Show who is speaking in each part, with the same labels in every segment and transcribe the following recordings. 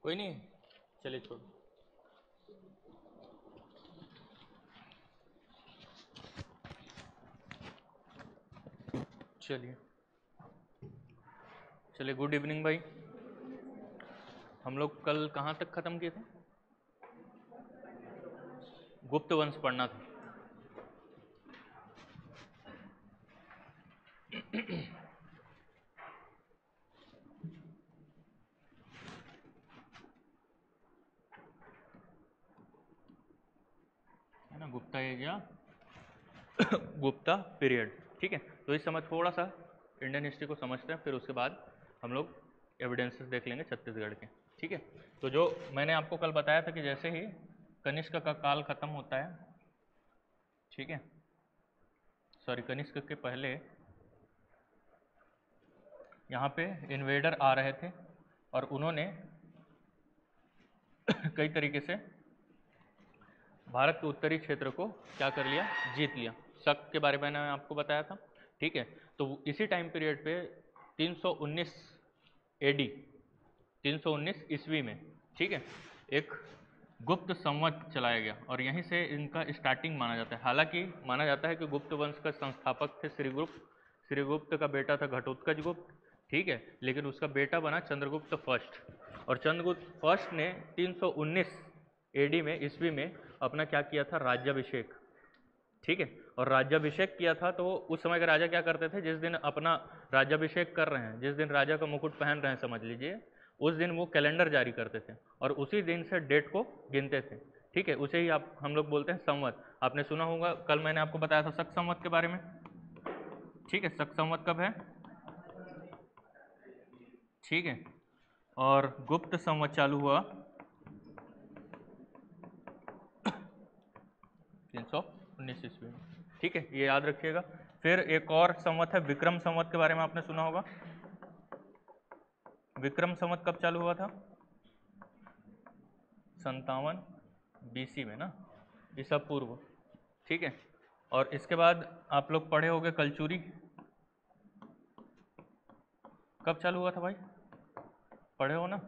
Speaker 1: कोई नहीं, चलिए छोड़। चलिए चलिए, गुड इवनिंग भाई। हम लोग कल कहाँ तक ख़त्म किए थे? गुप्त वंश पढ़ना था। है ना, गुप्ता एज या गुप्ता पीरियड। ठीक है, तो इस समय थोड़ा सा इंडियन हिस्ट्री को समझते हैं, फिर उसके बाद हम लोग एविडेंसेस देख लेंगे छत्तीसगढ़ के। ठीक है, तो जो मैंने आपको कल बताया था कि जैसे ही कनिष्क का काल खत्म होता है, ठीक है, सॉरी कनिष्क के पहले यहाँ पे इन्वेडर आ रहे थे और उन्होंने कई तरीके से भारत के उत्तरी क्षेत्र को क्या कर लिया, जीत लिया। शक के बारे में मैंने आपको बताया था। ठीक है, तो इसी टाइम पीरियड पे 319 एडी, 319 ईस्वी में, ठीक है, एक गुप्त संवत चलाया गया और यहीं से इनका स्टार्टिंग माना जाता है। हालांकि माना जाता है कि गुप्त वंश का संस्थापक थे श्रीगुप्त। श्रीगुप्त का बेटा था घटोत्कच गुप्त, ठीक है, लेकिन उसका बेटा बना चंद्रगुप्त फर्स्ट। और चंद्रगुप्त फर्स्ट ने 319 एडी में, ईस्वी में अपना क्या किया था, राज्याभिषेक। ठीक है, और राज्याभिषेक किया था तो उस समय के राजा क्या करते थे, जिस दिन अपना राज्याभिषेक कर रहे हैं, जिस दिन राजा का मुकुट पहन रहे हैं समझ लीजिए, उस दिन वो कैलेंडर जारी करते थे और उसी दिन से डेट को गिनते थे। ठीक है, उसे ही आप हम लोग बोलते हैं संवत। आपने सुना होगा, कल मैंने आपको बताया था शक संवत के बारे में। ठीक है, शक संवत कब है? ठीक है, और गुप्त संवत चालू हुआ 319 ईस्वी में। ठीक है, ये याद रखिएगा। फिर एक और संवत है विक्रम संवत, के बारे में आपने सुना होगा। विक्रम संवत कब चालू हुआ था? 57 बीसी में ना, ईसा पूर्व। ठीक है, और इसके बाद आप लोग पढ़े होंगे कलचुरी। कब चालू हुआ था भाई? पढ़े हो ना?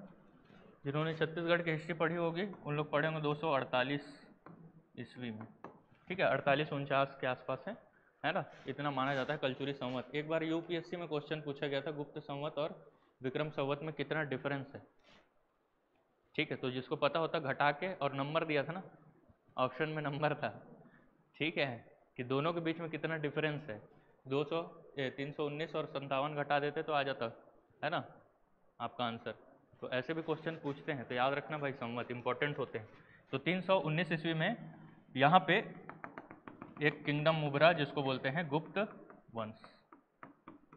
Speaker 1: जिन्होंने छत्तीसगढ़ की हिस्ट्री पढ़ी होगी उन लोग पढ़े होंगे 248 ईस्वी में। ठीक है, 48-49 के आसपास है ना, इतना माना जाता है कलचुरी संवत। एक बार यूपीएससी में क्वेश्चन पूछा गया था गुप्त संवत और विक्रम संवत में कितना डिफरेंस है। ठीक है, तो जिसको पता होता घटा के, और नंबर दिया था ना, ऑप्शन में नंबर था। ठीक है, कि दोनों के बीच में कितना डिफरेंस है, 319 और 57 घटा देते तो आ जाता, है ना, आपका आंसर। तो ऐसे भी क्वेश्चन पूछते हैं, तो याद रखना भाई, संवत इंपॉर्टेंट होते हैं। तो 319 ईस्वी में यहाँ पे एक किंगडम उभरा जिसको बोलते हैं गुप्त वंश।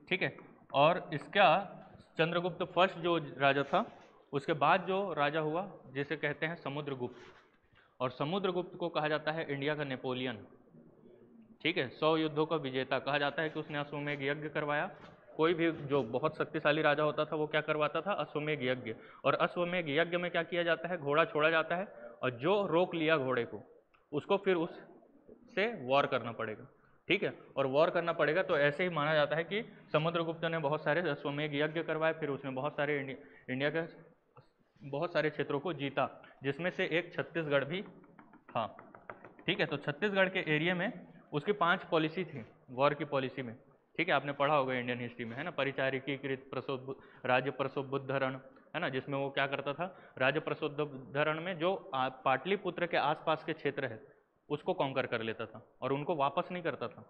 Speaker 1: ठीक है, और इसका चंद्रगुप्त फर्स्ट जो राजा था, उसके बाद जो राजा हुआ जिसे कहते हैं समुद्रगुप्त, और समुद्रगुप्त को कहा जाता है इंडिया का नेपोलियन। ठीक है, 100 युद्धों का विजेता कहा जाता है कि उसने अश्वमेध यज्ञ करवाया। कोई भी जो बहुत शक्तिशाली राजा होता था वो क्या करवाता था, अश्वमेध यज्ञ। और अश्वमेध यज्ञ में क्या किया जाता है, घोड़ा छोड़ा जाता है और जो रोक लिया घोड़े को, उसको फिर उससे वॉर करना पड़ेगा। ठीक है, और वॉर करना पड़ेगा, तो ऐसे ही माना जाता है कि समुद्रगुप्त ने बहुत सारे अश्वमेध यज्ञ करवाए, फिर उसने बहुत सारे इंडिया के बहुत सारे क्षेत्रों को जीता, जिसमें से एक छत्तीसगढ़ भी था। ठीक है, तो छत्तीसगढ़ के एरिया में उसकी 5 पॉलिसी थी वॉर की पॉलिसी में। ठीक है, आपने पढ़ा होगा इंडियन हिस्ट्री में, है ना, परिचारिकीकृत प्रसोद राज्य प्रसोद्धरण, है ना, जिसमें वो क्या करता था, राज्य प्रसोद्धरण में जो पाटलिपुत्र के आसपास के क्षेत्र है उसको कॉन्कर कर लेता था और उनको वापस नहीं करता था,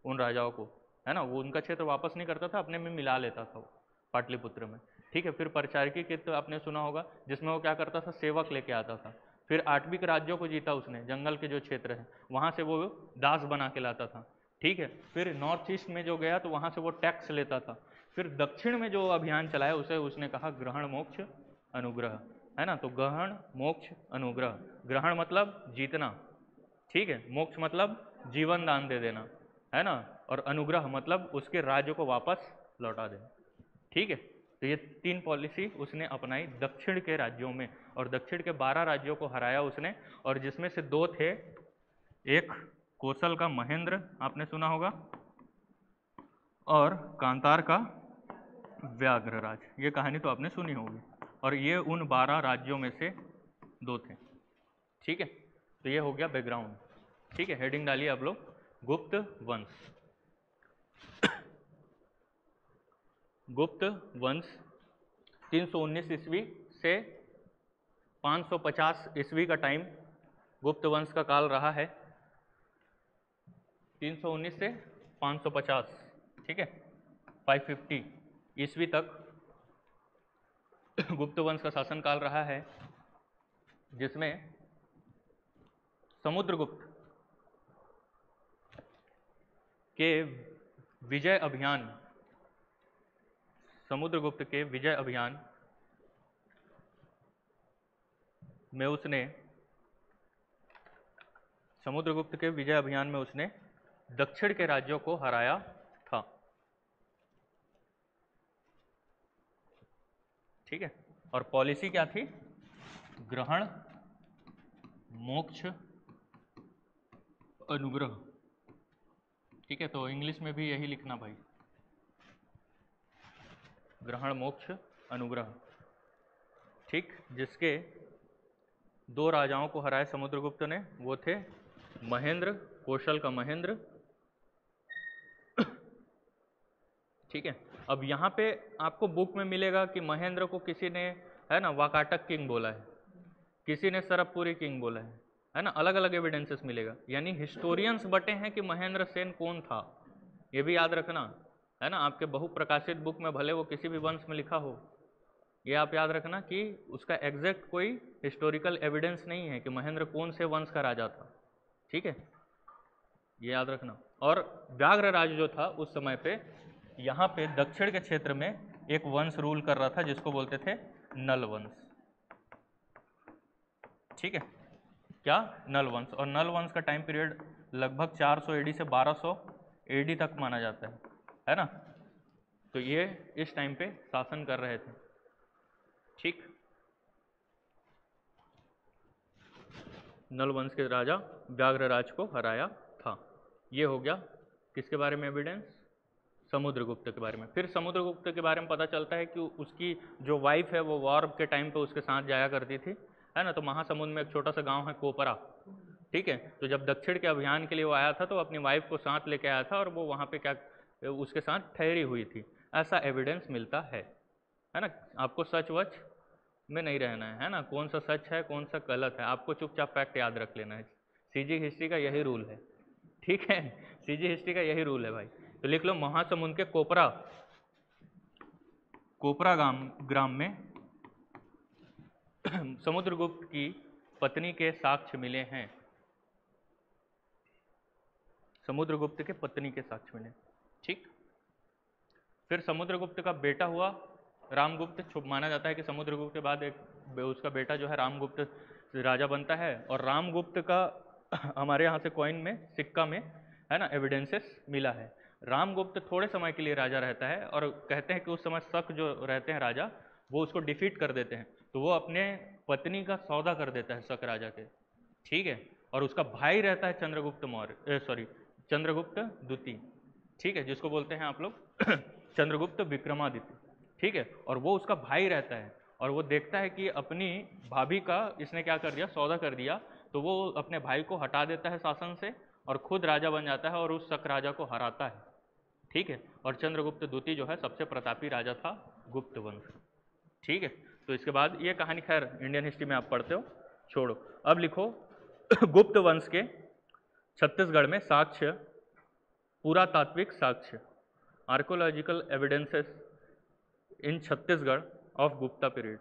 Speaker 1: उन राजाओं को, है ना, वो उनका क्षेत्र वापस नहीं करता था, अपने में मिला लेता था वो पाटलिपुत्र में। ठीक है, फिर परिचारिकीकृत आपने सुना होगा, जिसमें वो क्या करता था, सेवक लेके आता था। फिर आठवीं राज्यों को जीता उसने, जंगल के जो क्षेत्र है वहाँ से वो दास बना के लाता था। ठीक है, फिर नॉर्थ ईस्ट में जो गया तो वहाँ से वो टैक्स लेता था। फिर दक्षिण में जो अभियान चलाया उसे उसने कहा ग्रहण मोक्ष अनुग्रह, है ना, तो ग्रहण मोक्ष अनुग्रह, ग्रहण मतलब जीतना, ठीक है, मोक्ष मतलब जीवन दान दे देना, है ना, और अनुग्रह मतलब उसके राज्य को वापस लौटा देना। ठीक है, तो ये 3 पॉलिसी उसने अपनाई दक्षिण के राज्यों में, और दक्षिण के 12 राज्यों को हराया उसने, और जिसमें से 2 थे, एक कोसल का महेंद्र आपने सुना होगा, और कांतार का व्याघ्रराज, ये कहानी तो आपने सुनी होगी। और ये उन 12 राज्यों में से 2 थे। ठीक है, तो ये हो गया बैकग्राउंड। ठीक है, हेडिंग डालिए आप लोग, गुप्त वंश। गुप्त वंश 319 ईस्वी से 550 ईस्वी का टाइम गुप्त वंश का काल रहा है। 319 से 550, ठीक है, 550 ईस्वी तक गुप्त वंश का शासनकाल रहा है, जिसमें समुद्रगुप्त के विजय अभियान, समुद्रगुप्त के विजय अभियान में उसने, समुद्रगुप्त के विजय अभियान में उसने दक्षिण के राज्यों को हराया था। ठीक है, और पॉलिसी क्या थी? ग्रहण, मोक्ष, अनुग्रह। ठीक है, तो इंग्लिश में भी यही लिखना भाई, ग्रहण, मोक्ष, अनुग्रह। ठीक, जिसके 2 राजाओं को हराया समुद्रगुप्त ने, वो थे महेंद्र, कौशल का महेंद्र। ठीक है, अब यहाँ पे आपको बुक में मिलेगा कि महेंद्र को किसी ने, है ना, वाकाटक किंग बोला है, किसी ने सरबपुरी किंग बोला है ना, अलग अलग एविडेंसेस मिलेगा। यानी हिस्टोरियंस बटे हैं कि महेंद्र सेन कौन था, ये भी याद रखना, है ना। आपके बहुप्रकाशित बुक में भले वो किसी भी वंश में लिखा हो, ये आप याद रखना कि उसका एग्जैक्ट कोई हिस्टोरिकल एविडेंस नहीं है कि महेंद्र कौन से वंश का राजा था। ठीक है, ये याद रखना। और व्याघ्र राज जो था उस समय पे, यहाँ पे दक्षिण के क्षेत्र में एक वंश रूल कर रहा था जिसको बोलते थे नल वंश। ठीक है, क्या? नल वंश। और नल वंश का टाइम पीरियड लगभग 400 एडी से 1200 एडी तक माना जाता है ना। तो ये इस टाइम पे शासन कर रहे थे। ठीक, नल वंश के राजा व्याघ्र राज को हराया था। ये हो गया किसके बारे में एविडेंस? समुद्रगुप्त के बारे में। फिर समुद्रगुप्त के बारे में पता चलता है कि उसकी जो वाइफ है वो वॉर के टाइम पे उसके साथ जाया करती थी, है ना। तो महासमुंद में एक छोटा सा गांव है कोपरा। ठीक है, तो जब दक्षिण के अभियान के लिए वो आया था तो अपनी वाइफ को साथ लेके आया था और वो वहाँ पे क्या उसके साथ ठहरी हुई थी, ऐसा एविडेंस मिलता है ना। आपको सच वच में नहीं रहना है ना, कौन सा सच है कौन सा गलत है, आपको चुपचाप फैक्ट याद रख लेना है। सीजी हिस्ट्री का यही रूल है। ठीक है, सीजी हिस्ट्री का यही रूल है भाई। तो लिख लो, महासमुंद के कोपरा ग्राम में समुद्रगुप्त की पत्नी के साक्ष्य मिले हैं। समुद्रगुप्त के पत्नी के साक्ष्य मिले। ठीक, फिर समुद्रगुप्त का बेटा हुआ रामगुप्त। माना जाता है कि समुद्रगुप्त के बाद एक उसका बेटा जो है रामगुप्त राजा बनता है। और रामगुप्त का हमारे यहाँ से कॉइन में, सिक्का में, है ना, एविडेंसेस मिला है। रामगुप्त थोड़े समय के लिए राजा रहता है और कहते हैं कि उस समय शक जो रहते हैं राजा, वो उसको डिफीट कर देते हैं, तो वो अपने पत्नी का सौदा कर देता है शक राजा के। ठीक है, और उसका भाई रहता है चंद्रगुप्त मौर्य, चंद्रगुप्त द्वितीय। ठीक है, जिसको बोलते हैं आप लोग चंद्रगुप्त विक्रमादित्य। ठीक है, और वो उसका भाई रहता है और वो देखता है कि अपनी भाभी का इसने क्या कर दिया, सौदा कर दिया, तो वो अपने भाई को हटा देता है शासन से और खुद राजा बन जाता है और उस शक राजा को हराता है। ठीक है, और चंद्रगुप्त द्वितीय जो है सबसे प्रतापी राजा था गुप्त वंश। ठीक है, तो इसके बाद ये कहानी खैर इंडियन हिस्ट्री में आप पढ़ते हो, छोड़ो। अब लिखो गुप्त वंश के छत्तीसगढ़ में साक्ष्य, पुरातात्विक साक्ष्य, archaeological evidences in Chhattisgarh of Gupta period.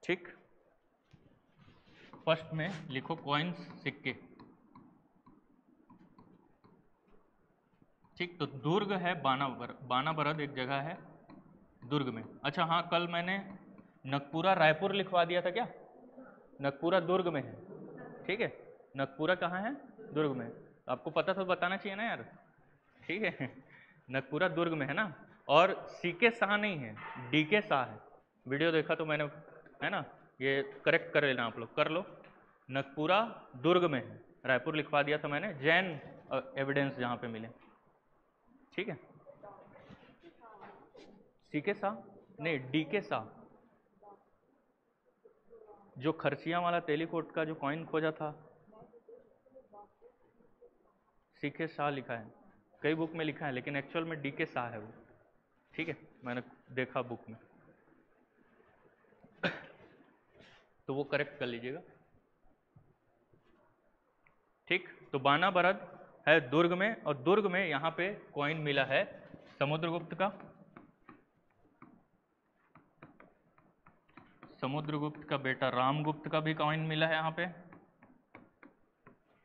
Speaker 1: ठीक, फर्स्ट में लिखो कॉइन्स, सिक्के। ठीक, तो दुर्ग है बानाबरद एक जगह है दुर्ग में। अच्छा हाँ, कल मैंने नगपुरा रायपुर लिखवा दिया था क्या? नगपुरा दुर्ग में है। ठीक है, नगपुरा कहाँ है? दुर्ग में। आपको पता तो बताना चाहिए ना यार। ठीक है, नगपुरा दुर्ग में है ना। और सीके शाह नहीं है, डीके शाह है। वीडियो देखा तो मैंने, है ना, ये करेक्ट कर लेना आप लोग, कर लो। नगपुरा दुर्ग में है, रायपुर लिखवा दिया था मैंने, जैन एविडेंस जहाँ पे मिले। ठीक है, सी के सा नहीं, डी के सा, जो खरसिया वाला तेलीकोट का जो कॉइन खोजा था, सी के शाह लिखा है, कई बुक में लिखा है, लेकिन एक्चुअल में डी के शाह है वो। ठीक है, मैंने देखा बुक में, तो वो करेक्ट कर लीजिएगा। ठीक, तो बानाबरद है दुर्ग में, और दुर्ग में यहाँ पे कॉइन मिला है समुद्रगुप्त का, समुद्रगुप्त का बेटा रामगुप्त का भी कॉइन मिला है यहाँ पे।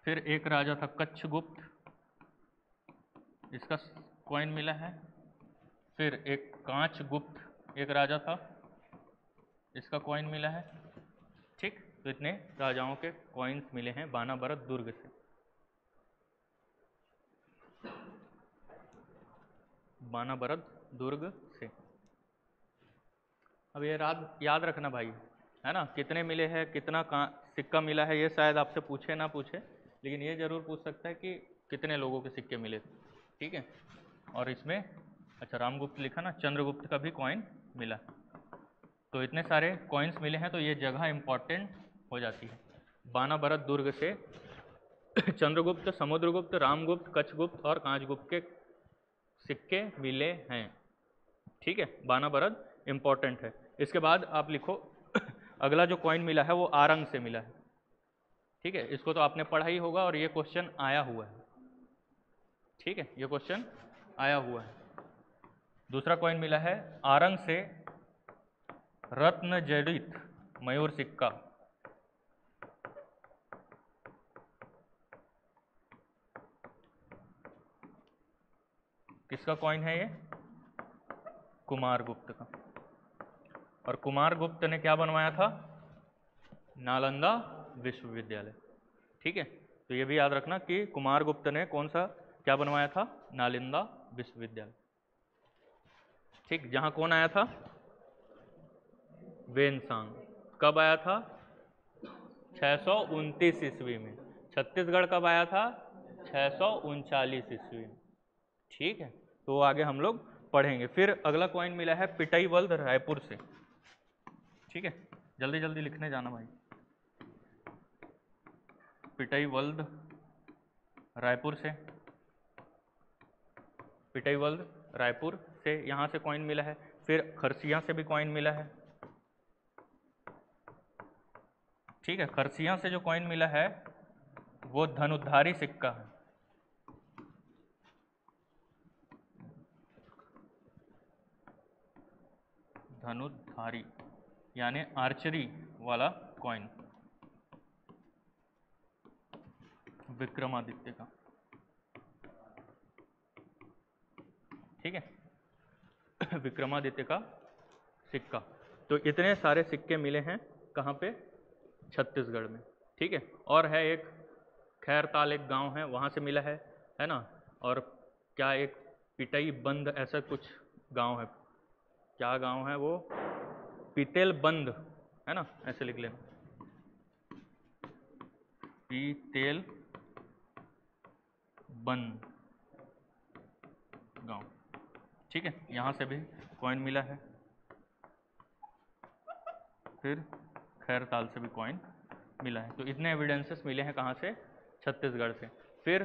Speaker 1: फिर एक राजा था कच्छगुप्त, इसका कॉइन मिला है। फिर एक कांचगुप्त एक राजा था, इसका कॉइन मिला है। ठीक, तो इतने राजाओं के कॉइन्स मिले हैं बानाबरद दुर्ग से। बानाबरद दुर्ग से। अब ये याद रखना भाई, है ना, कितने मिले हैं, कितना सिक्का मिला है, ये शायद आपसे पूछे ना पूछे, लेकिन ये जरूर पूछ सकता है कि कितने लोगों के सिक्के मिले। ठीक है, और इसमें अच्छा रामगुप्त लिखा ना, चंद्रगुप्त का भी कॉइन मिला। तो इतने सारे कॉइन्स मिले हैं, तो ये जगह इंपॉर्टेंट हो जाती है। बानाबरद दुर्ग से चंद्रगुप्त, समुद्रगुप्त, रामगुप्त, कच्छगुप्त और कांचगुप्त के सिक्के मिले हैं। ठीक है, बानाबरद इंपॉर्टेंट है। इसके बाद आप लिखो अगला जो कॉइन मिला है वो आरंग से मिला है। ठीक है, इसको तो आपने पढ़ा ही होगा और ये क्वेश्चन आया हुआ है। ठीक है, ये क्वेश्चन आया हुआ है। दूसरा कॉइन मिला है आरंग से रत्न जड़ित मयूर सिक्का। किसका कॉइन है ये? कुमारगुप्त का। और कुमारगुप्त ने क्या बनवाया था? नालंदा विश्वविद्यालय। ठीक है, तो ये भी याद रखना कि कुमारगुप्त ने कौन सा क्या बनवाया था? नालंदा विश्वविद्यालय। ठीक, जहां कौन आया था? वेनसांग। कब आया था? 629 ईस्वी में। छत्तीसगढ़ कब आया था? 639 ईस्वी में। ठीक है, तो आगे हम लोग पढ़ेंगे। फिर अगला कॉइन मिला है पिटाईवल्द रायपुर से। ठीक है, जल्दी जल्दी लिखने जाना भाई। पिटाईवल्द रायपुर से, पिटाईवल्द रायपुर से यहाँ से कॉइन मिला है। फिर खरसिया से भी कॉइन मिला है। ठीक है, खरसिया से जो कॉइन मिला है वो धनुधारी सिक्का है। धनुधारी यानी आर्चरी वाला कॉइन, विक्रमादित्य का। ठीक है विक्रमादित्य का सिक्का। तो इतने सारे सिक्के मिले हैं कहाँ पे? छत्तीसगढ़ में। ठीक है, और है एक खैरताल, एक गांव है, वहाँ से मिला है ना। और क्या एक पिटई बंद ऐसा कुछ गांव है, क्या गांव है वो? पीतेल बंद, है ना, ऐसे लिख लेना, पीतेल बंद गांव। ठीक है, यहाँ से भी कॉइन मिला है। फिर खैरताल से भी कॉइन मिला है। तो इतने एविडेंसेस मिले हैं कहाँ से? छत्तीसगढ़ से। फिर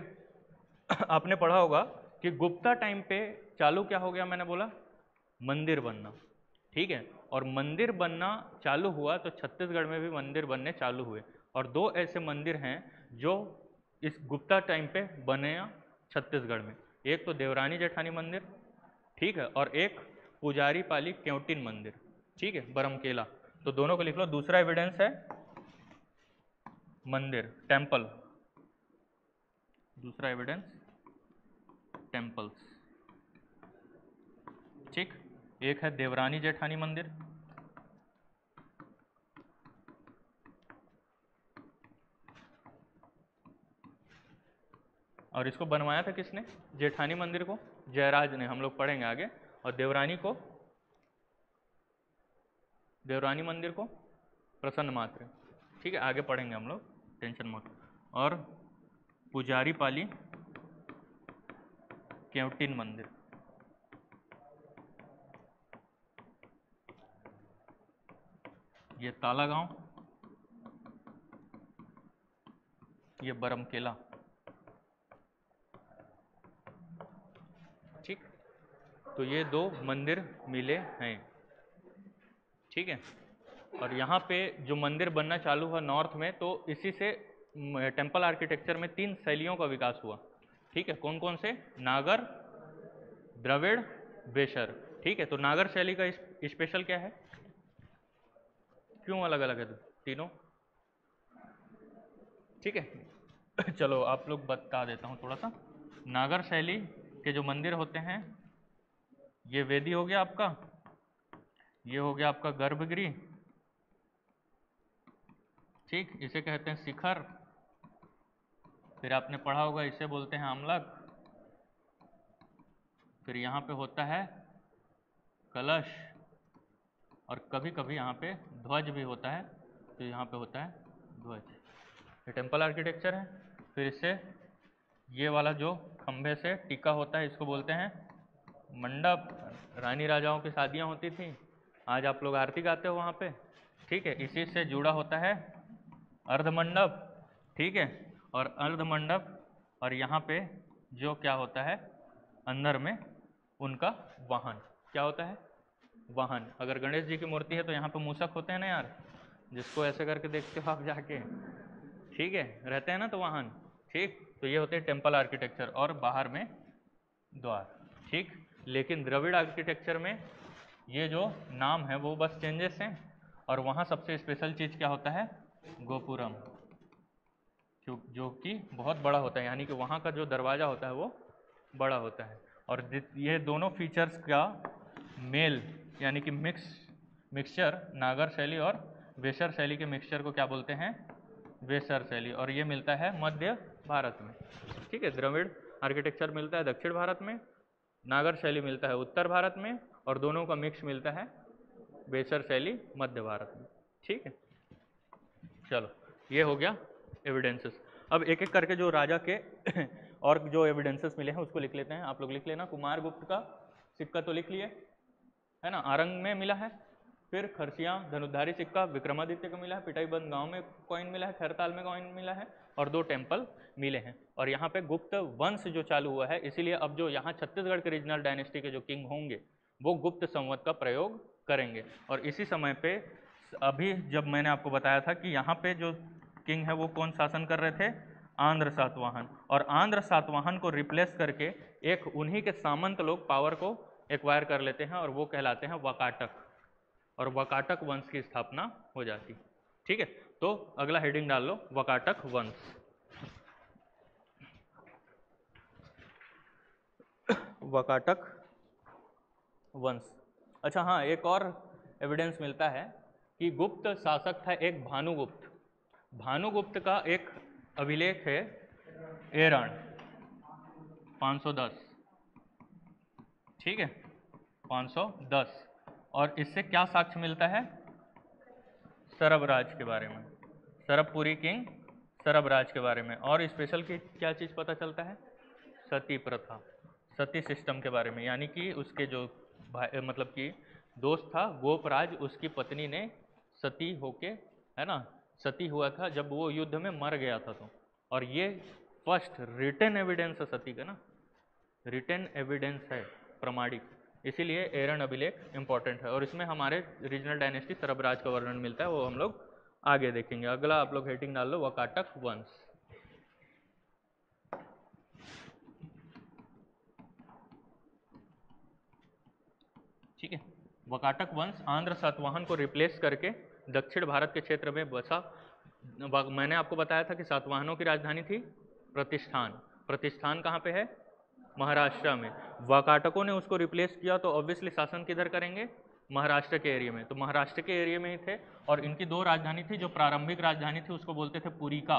Speaker 1: आपने पढ़ा होगा कि गुप्ता टाइम पे चालू क्या हो गया? मैंने बोला मंदिर बनना। ठीक है, और मंदिर बनना चालू हुआ तो छत्तीसगढ़ में भी मंदिर बनने चालू हुए। और दो ऐसे मंदिर हैं जो इस गुप्ता टाइम पे बने छत्तीसगढ़ में। एक तो देवरानी जेठानी मंदिर, ठीक है, और एक पुजारी पाली केवटिन मंदिर। ठीक है, बरमकेला। तो दोनों को लिख लो। दूसरा एविडेंस है मंदिर, टेम्पल। दूसरा एविडेंस टेम्पल्स। ठीक, एक है देवरानी जेठानी मंदिर, और इसको बनवाया था किसने? जेठानी मंदिर को जयराज ने, हम लोग पढ़ेंगे आगे। और देवरानी मंदिर को प्रसन्न मात्र। ठीक है, आगे पढ़ेंगे हम लोग, टेंशन मत। और पुजारी पाली केवटिन मंदिर। ये ताला गांव, ये बरमकेला। ठीक, तो ये दो मंदिर मिले हैं। ठीक है, और यहाँ पे जो मंदिर बनना चालू हुआ नॉर्थ में, तो इसी से टेम्पल आर्किटेक्चर में 3 शैलियों का विकास हुआ। ठीक है, कौन कौन से? नागर, द्रविड़, वेशर। ठीक है, तो नागर शैली का स्पेशल क्या है? क्यों अलग अलग है तीनों? ठीक है चलो आप लोग बता देता हूँ थोड़ा सा। नागर शैली के जो मंदिर होते हैं, ये वेदी हो गया आपका, ये हो गया आपका गर्भगृह। ठीक, इसे कहते हैं शिखर। फिर आपने पढ़ा होगा इसे बोलते हैं आमलक। फिर यहाँ पे होता है कलश, और कभी कभी यहाँ पे ध्वज भी होता है, तो यहाँ पे होता है ध्वज। ये टेम्पल आर्किटेक्चर है। फिर इससे ये वाला जो खंभे से टिका होता है, इसको बोलते हैं मंडप। रानी राजाओं की शादियाँ होती थी, आज आप लोग आरती गाते हो वहाँ पे। ठीक है, इसी से जुड़ा होता है अर्धमंडप। ठीक है, और अर्धमंडप, और यहाँ पे जो क्या होता है अंदर में उनका वाहन, क्या होता है? वाहन। अगर गणेश जी की मूर्ति है तो यहाँ पे मूषक होते हैं ना यार, जिसको ऐसे करके देखते हो आप जाके। ठीक है, रहते हैं ना तो वाहन। ठीक, तो ये होते हैं टेम्पल आर्किटेक्चर, और बाहर में द्वार। ठीक, लेकिन द्रविड़ आर्किटेक्चर में ये जो नाम है वो बस चेंजेस हैं, और वहाँ सबसे स्पेशल चीज़ क्या होता है? गोपुरम, जो कि बहुत बड़ा होता है, यानी कि वहाँ का जो दरवाज़ा होता है वो बड़ा होता है। और ये दोनों फीचर्स का मेल, यानी कि मिक्सचर, नागर शैली और वेसर शैली के मिक्सचर को क्या बोलते हैं? वेसर शैली। और ये मिलता है मध्य भारत में। ठीक है, द्रविड़ आर्किटेक्चर मिलता है दक्षिण भारत में, नागर शैली मिलता है उत्तर भारत में, और दोनों का मिक्स मिलता है वेसर शैली मध्य भारत में। ठीक है, चलो ये हो गया एविडेंसेस। अब एक एक करके जो राजा के और जो एविडेंसेस मिले हैं उसको लिख लेते हैं। आप लोग लिख लेना। कुमार गुप्त का सिक्का तो लिख लिए है ना, आरंग में मिला है। फिर खरसिया धनुधारी सिक्का विक्रमादित्य को मिला है। पिटाईबंद गांव में कॉइन मिला है, खैरताल में कॉइन मिला है, और 2 टेम्पल मिले हैं। और यहाँ पे गुप्त वंश जो चालू हुआ है, इसीलिए अब जो यहाँ छत्तीसगढ़ के रीजनल डायनेस्टी के जो किंग होंगे वो गुप्त संवत का प्रयोग करेंगे। और इसी समय पे अभी जब मैंने आपको बताया था कि यहाँ पे जो किंग है वो कौन शासन कर रहे थे? आंध्र सातवाहन। और आंध्र सातवाहन को रिप्लेस करके एक उन्हीं के सामंत लोग पावर को एक्वायर कर लेते हैं, और वो कहलाते हैं वाकाटक, और वाकाटक वंश की स्थापना हो जाती। ठीक है, तो अगला हेडिंग डाल लो, वाकाटक वंश। वाकाटक वंश। अच्छा हाँ, एक और एविडेंस मिलता है कि गुप्त शासक था एक भानुगुप्त। भानुगुप्त का एक अभिलेख है एरण 510। ठीक है, 510। और इससे क्या साक्ष्य मिलता है? सरबराज के बारे में, सरबपुरी किंग सरबराज के बारे में। और स्पेशल की क्या चीज़ पता चलता है? सती प्रथा, सती सिस्टम के बारे में। यानी कि उसके जो मतलब कि दोस्त था गोपराज, उसकी पत्नी ने सती होके, है ना, सती हुआ था जब वो युद्ध में मर गया था। तो और ये फर्स्ट रिटन एविडेंस है सती का ना, रिटन एविडेंस है प्रमाणिक, इसीलिए एरन अभिलेख इंपॉर्टेंट है। और इसमें हमारे रीजनल डायनेस्टी सरबराज का वर्णन मिलता है, वो हम लोग आगे देखेंगे। अगला आप लोग हेडिंग डाल लो, वाकाटक वंश। ठीक है, वाकाटक वंश आंध्र सातवाहन को रिप्लेस करके दक्षिण भारत के क्षेत्र में बसा। मैंने आपको बताया था कि सातवाहनों की राजधानी थी प्रतिष्ठान। प्रतिष्ठान कहाँ पे है? महाराष्ट्र में। वाकाटकों ने उसको रिप्लेस किया, तो ऑब्वियसली शासन किधर करेंगे? महाराष्ट्र के एरिया में। तो महाराष्ट्र के एरिया में ही थे, और इनकी 2 राजधानी थी। जो प्रारंभिक राजधानी थी उसको बोलते थे पुरिका,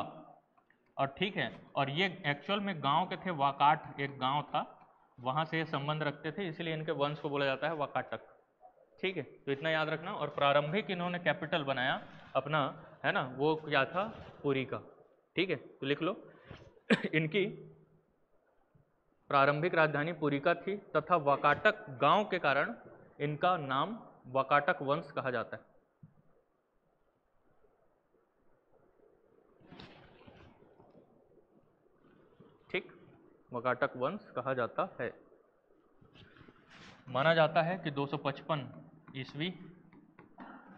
Speaker 1: और ठीक है, और ये एक्चुअल में गांव के थे। वाकाट एक गांव था, वहां से संबंध रखते थे, इसलिए इनके वंश को बोला जाता है वाकाटक। ठीक है, तो इतना याद रखना। और प्रारंभिक इन्होंने कैपिटल बनाया अपना, है ना, वो क्या था? पुरी का। ठीक है, तो लिख लो इनकी प्रारंभिक राजधानी पुरिका थी, तथा वाकाटक गांव के कारण इनका नाम वाकाटक वंश कहा जाता है। वकाटक वंश कहा जाता है। माना जाता है कि 255 ईस्वी,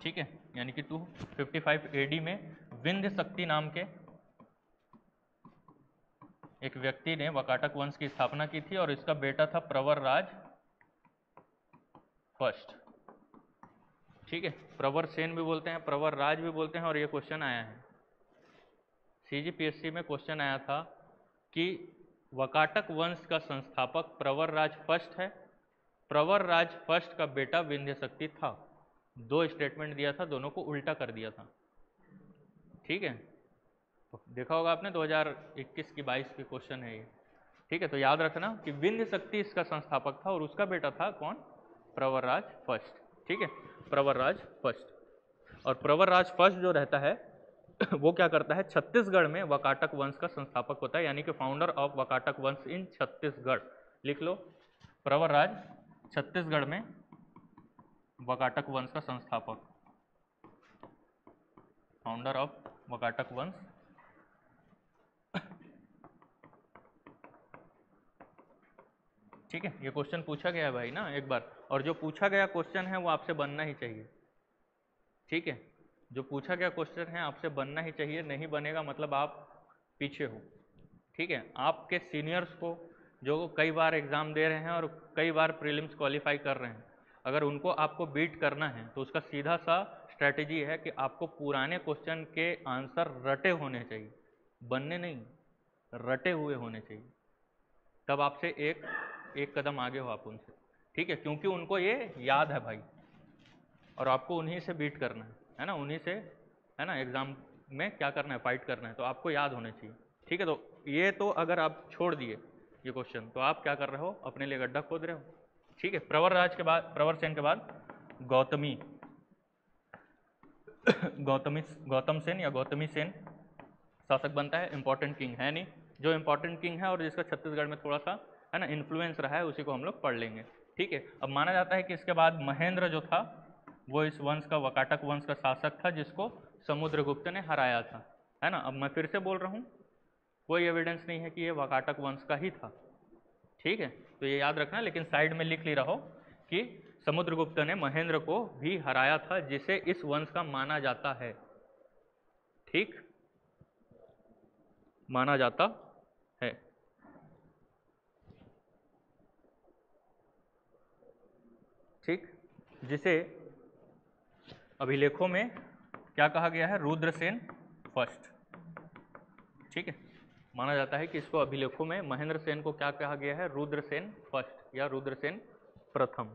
Speaker 1: ठीक है, यानी कि 255 AD में विंध्य शक्ति नाम के एक व्यक्ति ने वकाटक वंश की स्थापना की थी और इसका बेटा था प्रवर राज फर्स्ट, ठीक है। प्रवर सेन भी बोलते हैं, प्रवर राज भी बोलते हैं। और ये क्वेश्चन आया है CGPSC में, क्वेश्चन आया था कि वकाटक वंश का संस्थापक प्रवर राज फर्स्ट है, प्रवर राज फर्स्ट का बेटा विंध्य शक्ति था। दो स्टेटमेंट दिया था, दोनों को उल्टा कर दिया था, ठीक है। तो देखा होगा आपने 2021 की 22 की क्वेश्चन है ये, ठीक है। तो याद रखना कि विंध्य शक्ति इसका संस्थापक था और उसका बेटा था कौन? प्रवर राज फर्स्ट, ठीक है, प्रवर राज फर्स्ट। और प्रवर राज फर्स्ट जो रहता है वो क्या करता है, छत्तीसगढ़ में वकाटक वंश का संस्थापक होता है, यानी कि फाउंडर ऑफ वकाटक वंश इन छत्तीसगढ़। लिख लो, प्रवर राज छत्तीसगढ़ में वकाटक वंश का संस्थापक, फाउंडर ऑफ वकाटक वंश। ठीक है, ये क्वेश्चन पूछा गया है भाई ना एक बार, और जो पूछा गया क्वेश्चन है वो आपसे बनना ही चाहिए, ठीक है। जो पूछा गया क्वेश्चन है आपसे बनना ही चाहिए, नहीं बनेगा मतलब आप पीछे हो, ठीक है। आपके सीनियर्स को जो कई बार एग्जाम दे रहे हैं और कई बार प्रीलिम्स क्वालिफाई कर रहे हैं, अगर उनको आपको बीट करना है तो उसका सीधा सा स्ट्रैटेजी है कि आपको पुराने क्वेश्चन के आंसर रटे होने चाहिए, बनने नहीं, रटे हुए होने चाहिए, तब आपसे एक कदम आगे हो आप उनसे, ठीक है। क्योंकि उनको ये याद है भाई, और आपको उन्हीं से बीट करना है ना, उन्हीं से, है ना, एग्जाम में क्या करना है, फाइट करना है, तो आपको याद होने चाहिए, ठीक है। तो ये तो अगर आप छोड़ दिए ये क्वेश्चन तो आप क्या कर रहे हो, अपने लिए गड्ढा खोद रहे हो, ठीक है। प्रवर राज के बाद, प्रवर सेन के बाद गौतमी गौतम सेन या गौतमी सेन शासक बनता है। इंपॉर्टेंट किंग है नहीं, जो इंपॉर्टेंट किंग है और जिसका छत्तीसगढ़ में थोड़ा सा, है ना, इन्फ्लुएंस रहा है, उसी को हम लोग पढ़ लेंगे, ठीक है। अब माना जाता है कि इसके बाद महेंद्र जो था वो इस वंश का, वकाटक वंश का शासक था, जिसको समुद्रगुप्त ने हराया था, है ना। अब मैं फिर से बोल रहा हूँ, कोई एविडेंस नहीं है कि ये वकाटक वंश का ही था, ठीक है। तो ये याद रखना, लेकिन साइड में लिख ली रहो कि समुद्रगुप्त ने महेंद्र को भी हराया था, जिसे इस वंश का माना जाता है, ठीक, माना जाता है, ठीक, जिसे अभिलेखों में क्या कहा गया है, रुद्रसेन फर्स्ट, ठीक है। माना जाता है कि इसको अभिलेखों में महेंद्र सेन को क्या कहा गया है, रुद्रसेन फर्स्ट या रुद्रसेन प्रथम,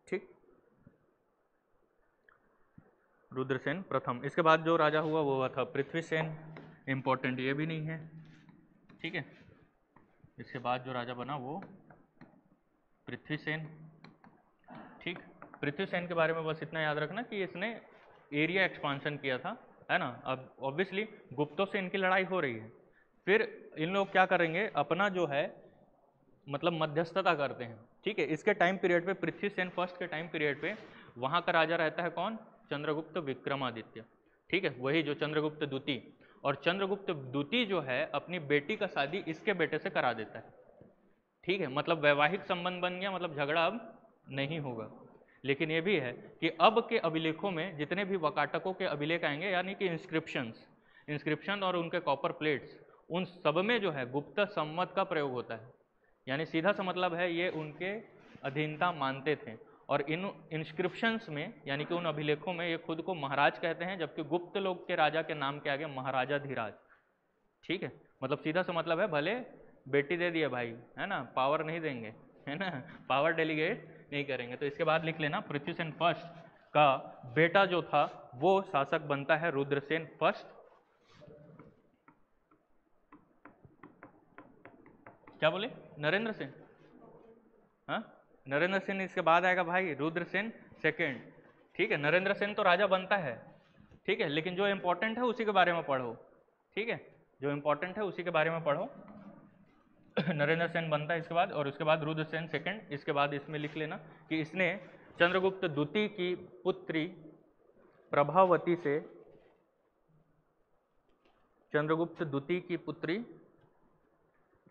Speaker 1: ठीक, रुद्रसेन प्रथम। इसके बाद जो राजा हुआ वो था पृथ्वीसेन, इंपॉर्टेंट ये भी नहीं है, ठीक है। इसके बाद जो राजा बना वो पृथ्वीसेन, ठीक। पृथ्वीसेन के बारे में बस इतना याद रखना कि इसने एरिया एक्सपांशन किया था, है ना। अब ऑब्वियसली गुप्तों से इनकी लड़ाई हो रही है, फिर इन लोग क्या करेंगे, अपना जो है मतलब मध्यस्थता करते हैं, ठीक है। इसके टाइम पीरियड पे, पृथ्वीसेन फर्स्ट के टाइम पीरियड पे वहाँ का राजा रहता है कौन, चंद्रगुप्त विक्रमादित्य, ठीक है, वही जो चंद्रगुप्त द्वितीय। और चंद्रगुप्त द्वितीय जो है अपनी बेटी का शादी इसके बेटे से करा देता है, ठीक है। मतलब वैवाहिक संबंध बन गया, मतलब झगड़ा अब नहीं होगा। लेकिन ये भी है कि अब के अभिलेखों में जितने भी वकाटकों के अभिलेख आएंगे, यानी कि इंस्क्रिप्शन और उनके कॉपर प्लेट्स, उन सब में जो है गुप्त संवत का प्रयोग होता है, यानी सीधा सा मतलब है ये उनके अधीनता मानते थे। और इन इंस्क्रिप्शंस में, यानी कि उन अभिलेखों में, ये खुद को महाराज कहते हैं, जबकि गुप्त लोग के राजा के नाम के आगे महाराजा धीराज, ठीक है। मतलब सीधा सा मतलब है, भले बेटी दे दिए भाई, है ना, पावर नहीं देंगे, है ना, पावर डेलीगेट नहीं करेंगे। तो इसके बाद लिख लेना, पृथ्वीसेन फर्स्ट का बेटा जो था वो शासक बनता है रुद्रसेन फर्स्ट। क्या बोले, नरेंद्र सेन, हाँ, नरेंद्र सेन इसके बाद आएगा भाई रुद्रसेन सेकेंड, ठीक है। नरेंद्र सेन तो राजा बनता है, ठीक है, लेकिन जो इंपॉर्टेंट है उसी के बारे में पढ़ो, ठीक है, जो इंपॉर्टेंट है उसी के बारे में पढ़ो। नरेंद्र सेन बनता है इसके बाद, और उसके बाद रुद्रसेन सेकंड। इसके बाद इसमें लिख लेना कि इसने चंद्रगुप्त द्वितीय की पुत्री प्रभावती से चंद्रगुप्त द्वितीय की पुत्री,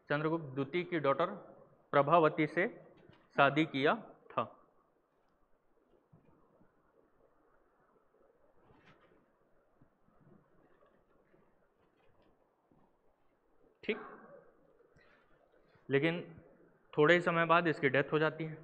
Speaker 1: चंद्रगुप्त द्वितीय की डॉटर प्रभावती से शादी किया था। ठीक, लेकिन थोड़े ही समय बाद इसकी डेथ हो जाती है।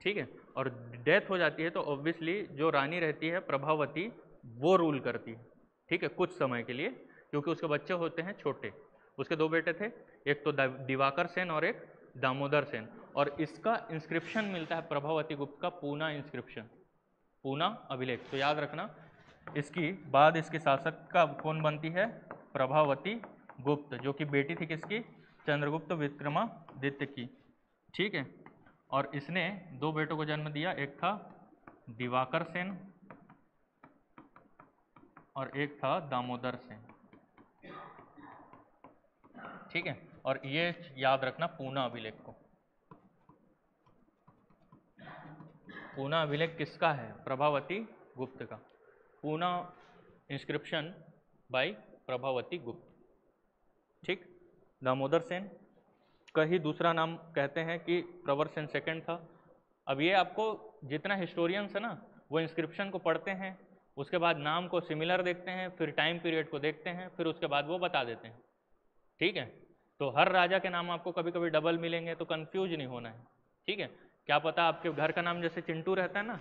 Speaker 1: ठीक है, और डेथ हो जाती है तो ऑब्वियसली जो रानी रहती है प्रभावती, वो रूल करती है। ठीक है, कुछ समय के लिए, क्योंकि उसके बच्चे होते हैं छोटे। उसके दो बेटे थे, एक तो दिवाकर सेन और एक दामोदर सेन। और इसका इंस्क्रिप्शन मिलता है प्रभावती गुप्त का, पूना इंस्क्रिप्शन, पूना अभिलेख। तो याद रखना, इसकी बाद इसके शासक का कौन बनती है? प्रभावती गुप्त, जो कि बेटी थी किसकी? चंद्रगुप्त विक्रमादित्य की। ठीक है, और इसने दो बेटों को जन्म दिया, एक था दिवाकर सेन और एक था दामोदर सेन। ठीक है, और ये याद रखना पूना अभिलेख को। पूना अभिलेख किसका है? प्रभावती गुप्त का। पूना इंस्क्रिप्शन बाय प्रभावती गुप्त। ठीक, दामोदर सेन का ही दूसरा नाम कहते हैं कि प्रवर सेन सेकंड था। अब ये आपको जितना हिस्टोरियंस है ना, वो इंस्क्रिप्शन को पढ़ते हैं, उसके बाद नाम को सिमिलर देखते हैं, फिर टाइम पीरियड को देखते हैं, फिर उसके बाद वो बता देते हैं। ठीक है, तो हर राजा के नाम आपको कभी कभी डबल मिलेंगे, तो कंफ्यूज नहीं होना है। ठीक है, क्या पता आपके घर का नाम जैसे चिंटू रहता है ना,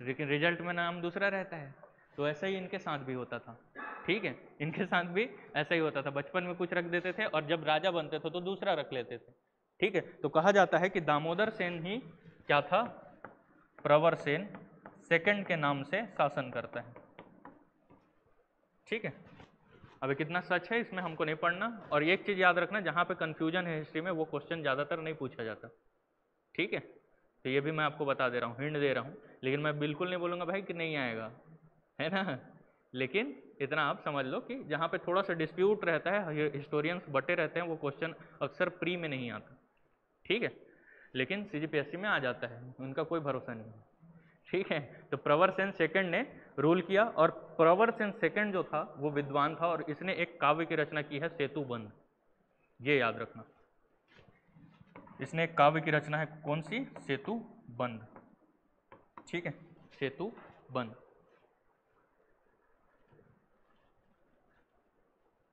Speaker 1: लेकिन रिजल्ट में नाम दूसरा रहता है, तो ऐसा ही इनके साथ भी होता था। ठीक है, इनके साथ भी ऐसा ही होता था, बचपन में कुछ रख देते थे और जब राजा बनते थे तो दूसरा रख लेते थे। ठीक है, तो कहा जाता है कि दामोदर सेन ही क्या था? प्रवर सेन सेकंड के नाम से शासन करता है। ठीक है, अभी कितना सच है इसमें हमको नहीं पढ़ना। और एक चीज याद रखना, जहां पे कंफ्यूजन है हिस्ट्री में, वो क्वेश्चन ज्यादातर नहीं पूछा जाता। ठीक है, तो ये भी मैं आपको बता दे रहा हूँ, हिंट दे रहा हूँ, लेकिन मैं बिल्कुल नहीं बोलूँगा भाई कि नहीं आएगा, है ना। लेकिन इतना आप समझ लो कि जहाँ पे थोड़ा सा डिस्प्यूट रहता है, हिस्टोरियंस बटे रहते हैं, वो क्वेश्चन अक्सर प्री में नहीं आता। ठीक है, लेकिन सीजीपीएससी में आ जाता है, उनका कोई भरोसा नहीं है। ठीक है, तो प्रवर सेन सेकंड ने रूल किया, और प्रवर सेन सेकंड जो था वो विद्वान था, और इसने एक काव्य की रचना की है, सेतुबंध। ये याद रखना, इसने एक काव्य की रचना है, कौन सी? सेतुबंध। ठीक है, सेतुबंध,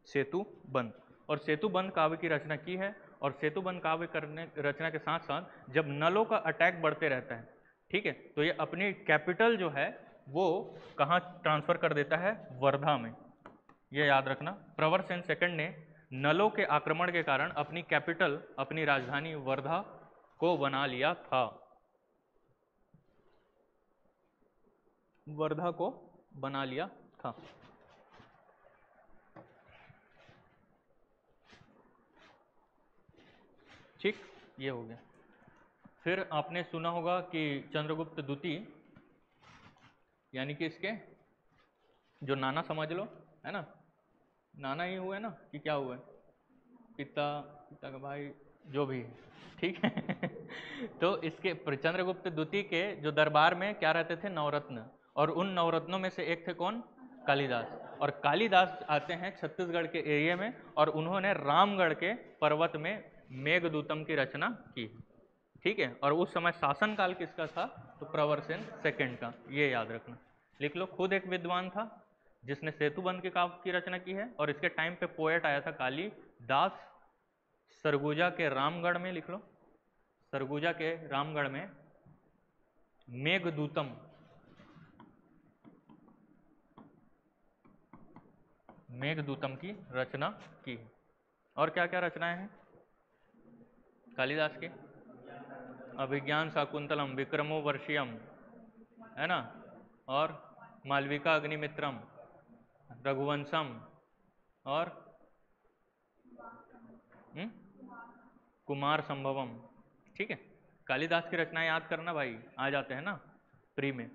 Speaker 1: सेतुबंध। और सेतुबंध काव्य की रचना की है। और सेतुबंध काव्य करने रचना के साथ साथ जब नलों का अटैक बढ़ते रहता है, ठीक है, तो ये अपनी कैपिटल जो है वो कहाँ ट्रांसफर कर देता है? वर्धा में। ये याद रखना, प्रवर सेन सेकंड ने नलों के आक्रमण के कारण अपनी कैपिटल, अपनी राजधानी वर्धा को बना लिया था। वर्धा को बना लिया था। ठीक, ये हो गया। फिर आपने सुना होगा कि चंद्रगुप्त द्वितीय, यानी कि इसके जो नाना समझ लो, है ना, नाना ही हुए ना, कि क्या हुए? पिता, पिता का भाई, जो भी है। ठीक है। तो इसके चंद्रगुप्त द्वितीय के जो दरबार में क्या रहते थे? नवरत्न। और उन नवरत्नों में से एक थे कौन? कालिदास। और कालिदास आते हैं छत्तीसगढ़ के एरिया में, और उन्होंने रामगढ़ के पर्वत में मेघदूतम की रचना की। ठीक है, और उस समय शासनकाल किसका था? तो प्रवर सेन सेकंड का। ये याद रखना, लिख लो। खुद एक विद्वान था जिसने सेतुबंध के काव्य की रचना की है, और इसके टाइम पे पोएट आया था कालिदास, सरगुजा के रामगढ़ में, लिख लो, सरगुजा के रामगढ़ में मेघदूतम, मेघदूतम की रचना की। और क्या क्या रचनाएं हैं कालिदास के? अभिज्ञान शाकुंतलम, विक्रमो वर्षियम, है ना, और मालविका अग्निमित्रम, रघुवंशम, और कुमार संभवम। ठीक है, कालिदास की रचनाएं याद करना भाई, आ जाते हैं ना प्री में।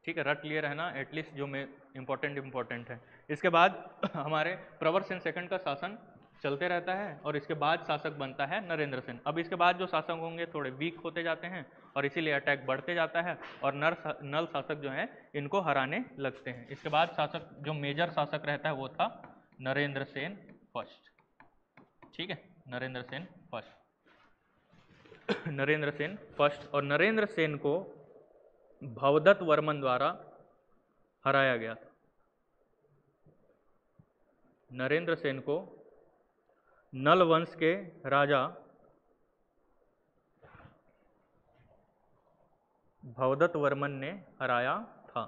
Speaker 1: ठीक है, रट लिए रहना एटलीस्ट जो में इंपॉर्टेंट है। इसके बाद हमारे प्रवर सेन सेकंड का शासन चलते रहता है, और इसके बाद शासक बनता है नरेंद्र सेन। अब इसके बाद जो शासक होंगे थोड़े वीक होते जाते हैं, और इसीलिए अटैक बढ़ते जाता है, और नल शासक जो हैं इनको हराने लगते हैं। इसके बाद शासक जो मेजर शासक रहता है वो था नरेंद्र सेन फर्स्ट। ठीक है, नरेंद्र सेन फर्स्ट। नरेंद्र सेन फर्स्ट, और नरेंद्र सेन को भवदत्त वर्मन द्वारा हराया गया था। नरेंद्र सेन को नल वंश के राजा भवदत्त वर्मन ने हराया था।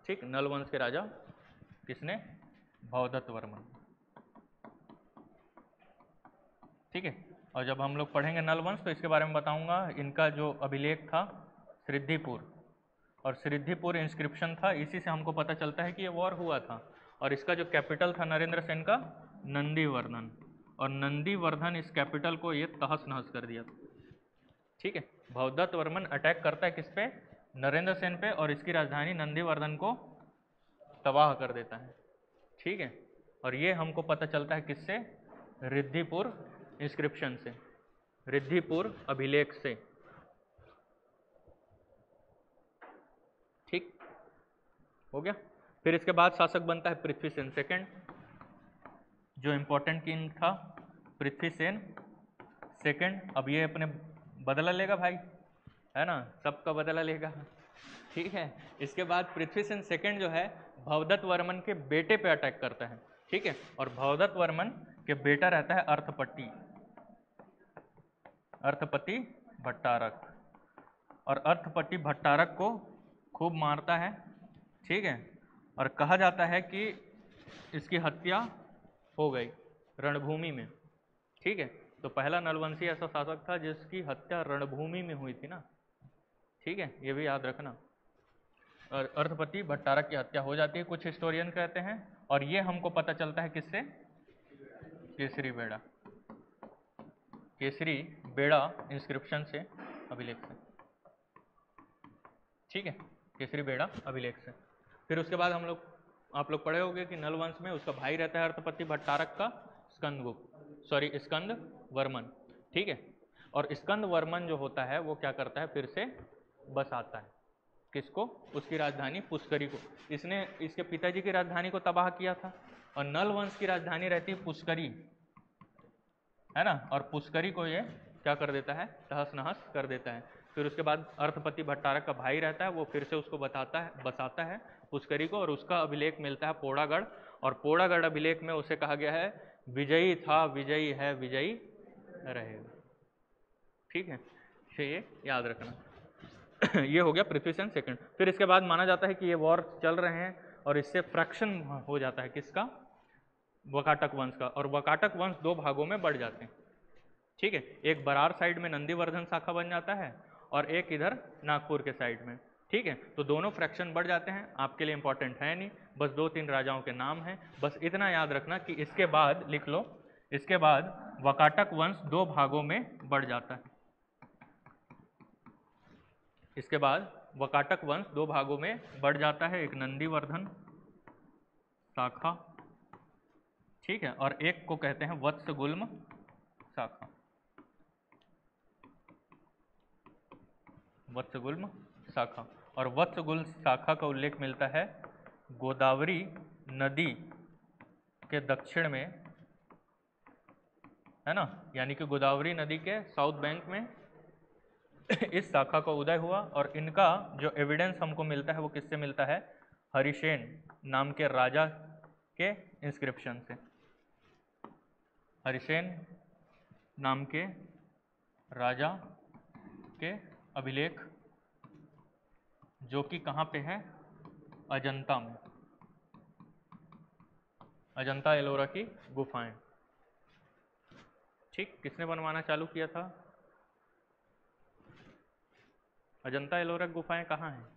Speaker 1: ठीक, नल वंश के राजा किसने? भवदत्त वर्मन। ठीक है, और जब हम लोग पढ़ेंगे नल वंश तो इसके बारे में बताऊंगा। इनका जो अभिलेख था सिद्धिपुर, और सिद्धिपुर इंस्क्रिप्शन था, इसी से हमको पता चलता है कि ये वॉर हुआ था। और इसका जो कैपिटल था नरेंद्र सेन का, नंदीवर्धन, और नंदीवर्धन इस कैपिटल को ये तहस नहस कर दिया था। ठीक है, भवदत्त वर्मन अटैक करता है किस पे? नरेंद्र सेन पे, और इसकी राजधानी नंदीवर्धन को तबाह कर देता है। ठीक है, और ये हमको पता चलता है किससे? रिद्धिपुर इंस्क्रिप्शन से, रिद्धिपुर अभिलेख से। ठीक हो गया। फिर इसके बाद शासक बनता है पृथ्वीसेन सेकंड, जो इंपॉर्टेंट किंग था पृथ्वीसेन सेकंड। अब ये अपने बदला लेगा भाई, है ना, सबका बदला लेगा। ठीक है, इसके बाद पृथ्वीसेन सेकंड जो है भवदत्त वर्मन के बेटे पे अटैक करता है। ठीक है, और भवदत्त वर्मन के बेटा रहता है अर्थपति, अर्थपति भट्टारक, और अर्थपति भट्टारक को खूब मारता है। ठीक है, और कहा जाता है कि इसकी हत्या हो गई रणभूमि में। ठीक है, तो पहला नलवंशी ऐसा शासक था जिसकी हत्या रणभूमि में हुई थी ना। ठीक है, ये भी याद रखना। और अर्थपति भट्टारक की हत्या हो जाती है, कुछ हिस्टोरियन कहते हैं, और ये हमको पता चलता है किससे? केसरी बेड़ा, केसरी बेड़ा इंस्क्रिप्शन से, अभिलेख से। ठीक है, केसरी बेड़ा अभिलेख से। फिर उसके बाद आप लोग पढ़े होंगे कि नल वंश में उसका भाई रहता है अर्थपति भट्टारक का, स्कंद वर्मन। ठीक है, और स्कंद वर्मन जो होता है वो क्या करता है? फिर से बसाता है किसको? उसकी राजधानी पुष्करी को। इसने इसके पिताजी की राजधानी को तबाह किया था, और नल वंश की राजधानी रहती है पुष्करी, है ना, और पुष्करी को ये क्या कर देता है? तहस नहस कर देता है। फिर उसके बाद अर्थपति भट्टारक का भाई रहता है, वो फिर से उसको बसाता है पुष्करी को, और उसका अभिलेख मिलता है पोड़ागढ़, और पोड़ागढ़ अभिलेख में उसे कहा गया है विजयी था, विजयी है, विजयी रहेगा। ठीक है, ये याद रखना। ये हो गया पृथ्वीसेन सेकंड। फिर इसके बाद माना जाता है कि ये वॉर चल रहे हैं, और इससे फ्रैक्शन हो जाता है किसका? वकाटक वंश का, और वकाटक वंश दो भागों में बढ़ जाते हैं। ठीक है, एक बरार साइड में नंदीवर्धन शाखा बन जाता है, और एक इधर नागपुर के साइड में। ठीक है, तो दोनों फ्रैक्शन बढ़ जाते हैं। आपके लिए इंपॉर्टेंट है नहीं, बस 2-3 राजाओं के नाम हैं, बस इतना याद रखना कि इसके बाद लिख लो, इसके बाद वकाटक वंश दो भागों में बढ़ जाता है। इसके बाद वकाटक वंश दो भागों में बढ़ जाता है, एक नंदीवर्धन शाखा, ठीक है, और एक को कहते हैं वत्सगुल्म शाखा, वत्सगुल्म शाखा। और वत्सगुल्म शाखा का उल्लेख मिलता है गोदावरी नदी के दक्षिण में, है ना, यानी कि गोदावरी नदी के साउथ बैंक में इस शाखा का उदय हुआ। और इनका जो एविडेंस हमको मिलता है वो किससे मिलता है? हरिसेन नाम के राजा के इंस्क्रिप्शन से, हरिसेन नाम के राजा के अभिलेख, जो कि कहाँ पे है? अजंता में, अजंता एलोरा की गुफाएं। ठीक, किसने बनवाना चालू किया था? अजंता एलोरा गुफाएं कहाँ हैं?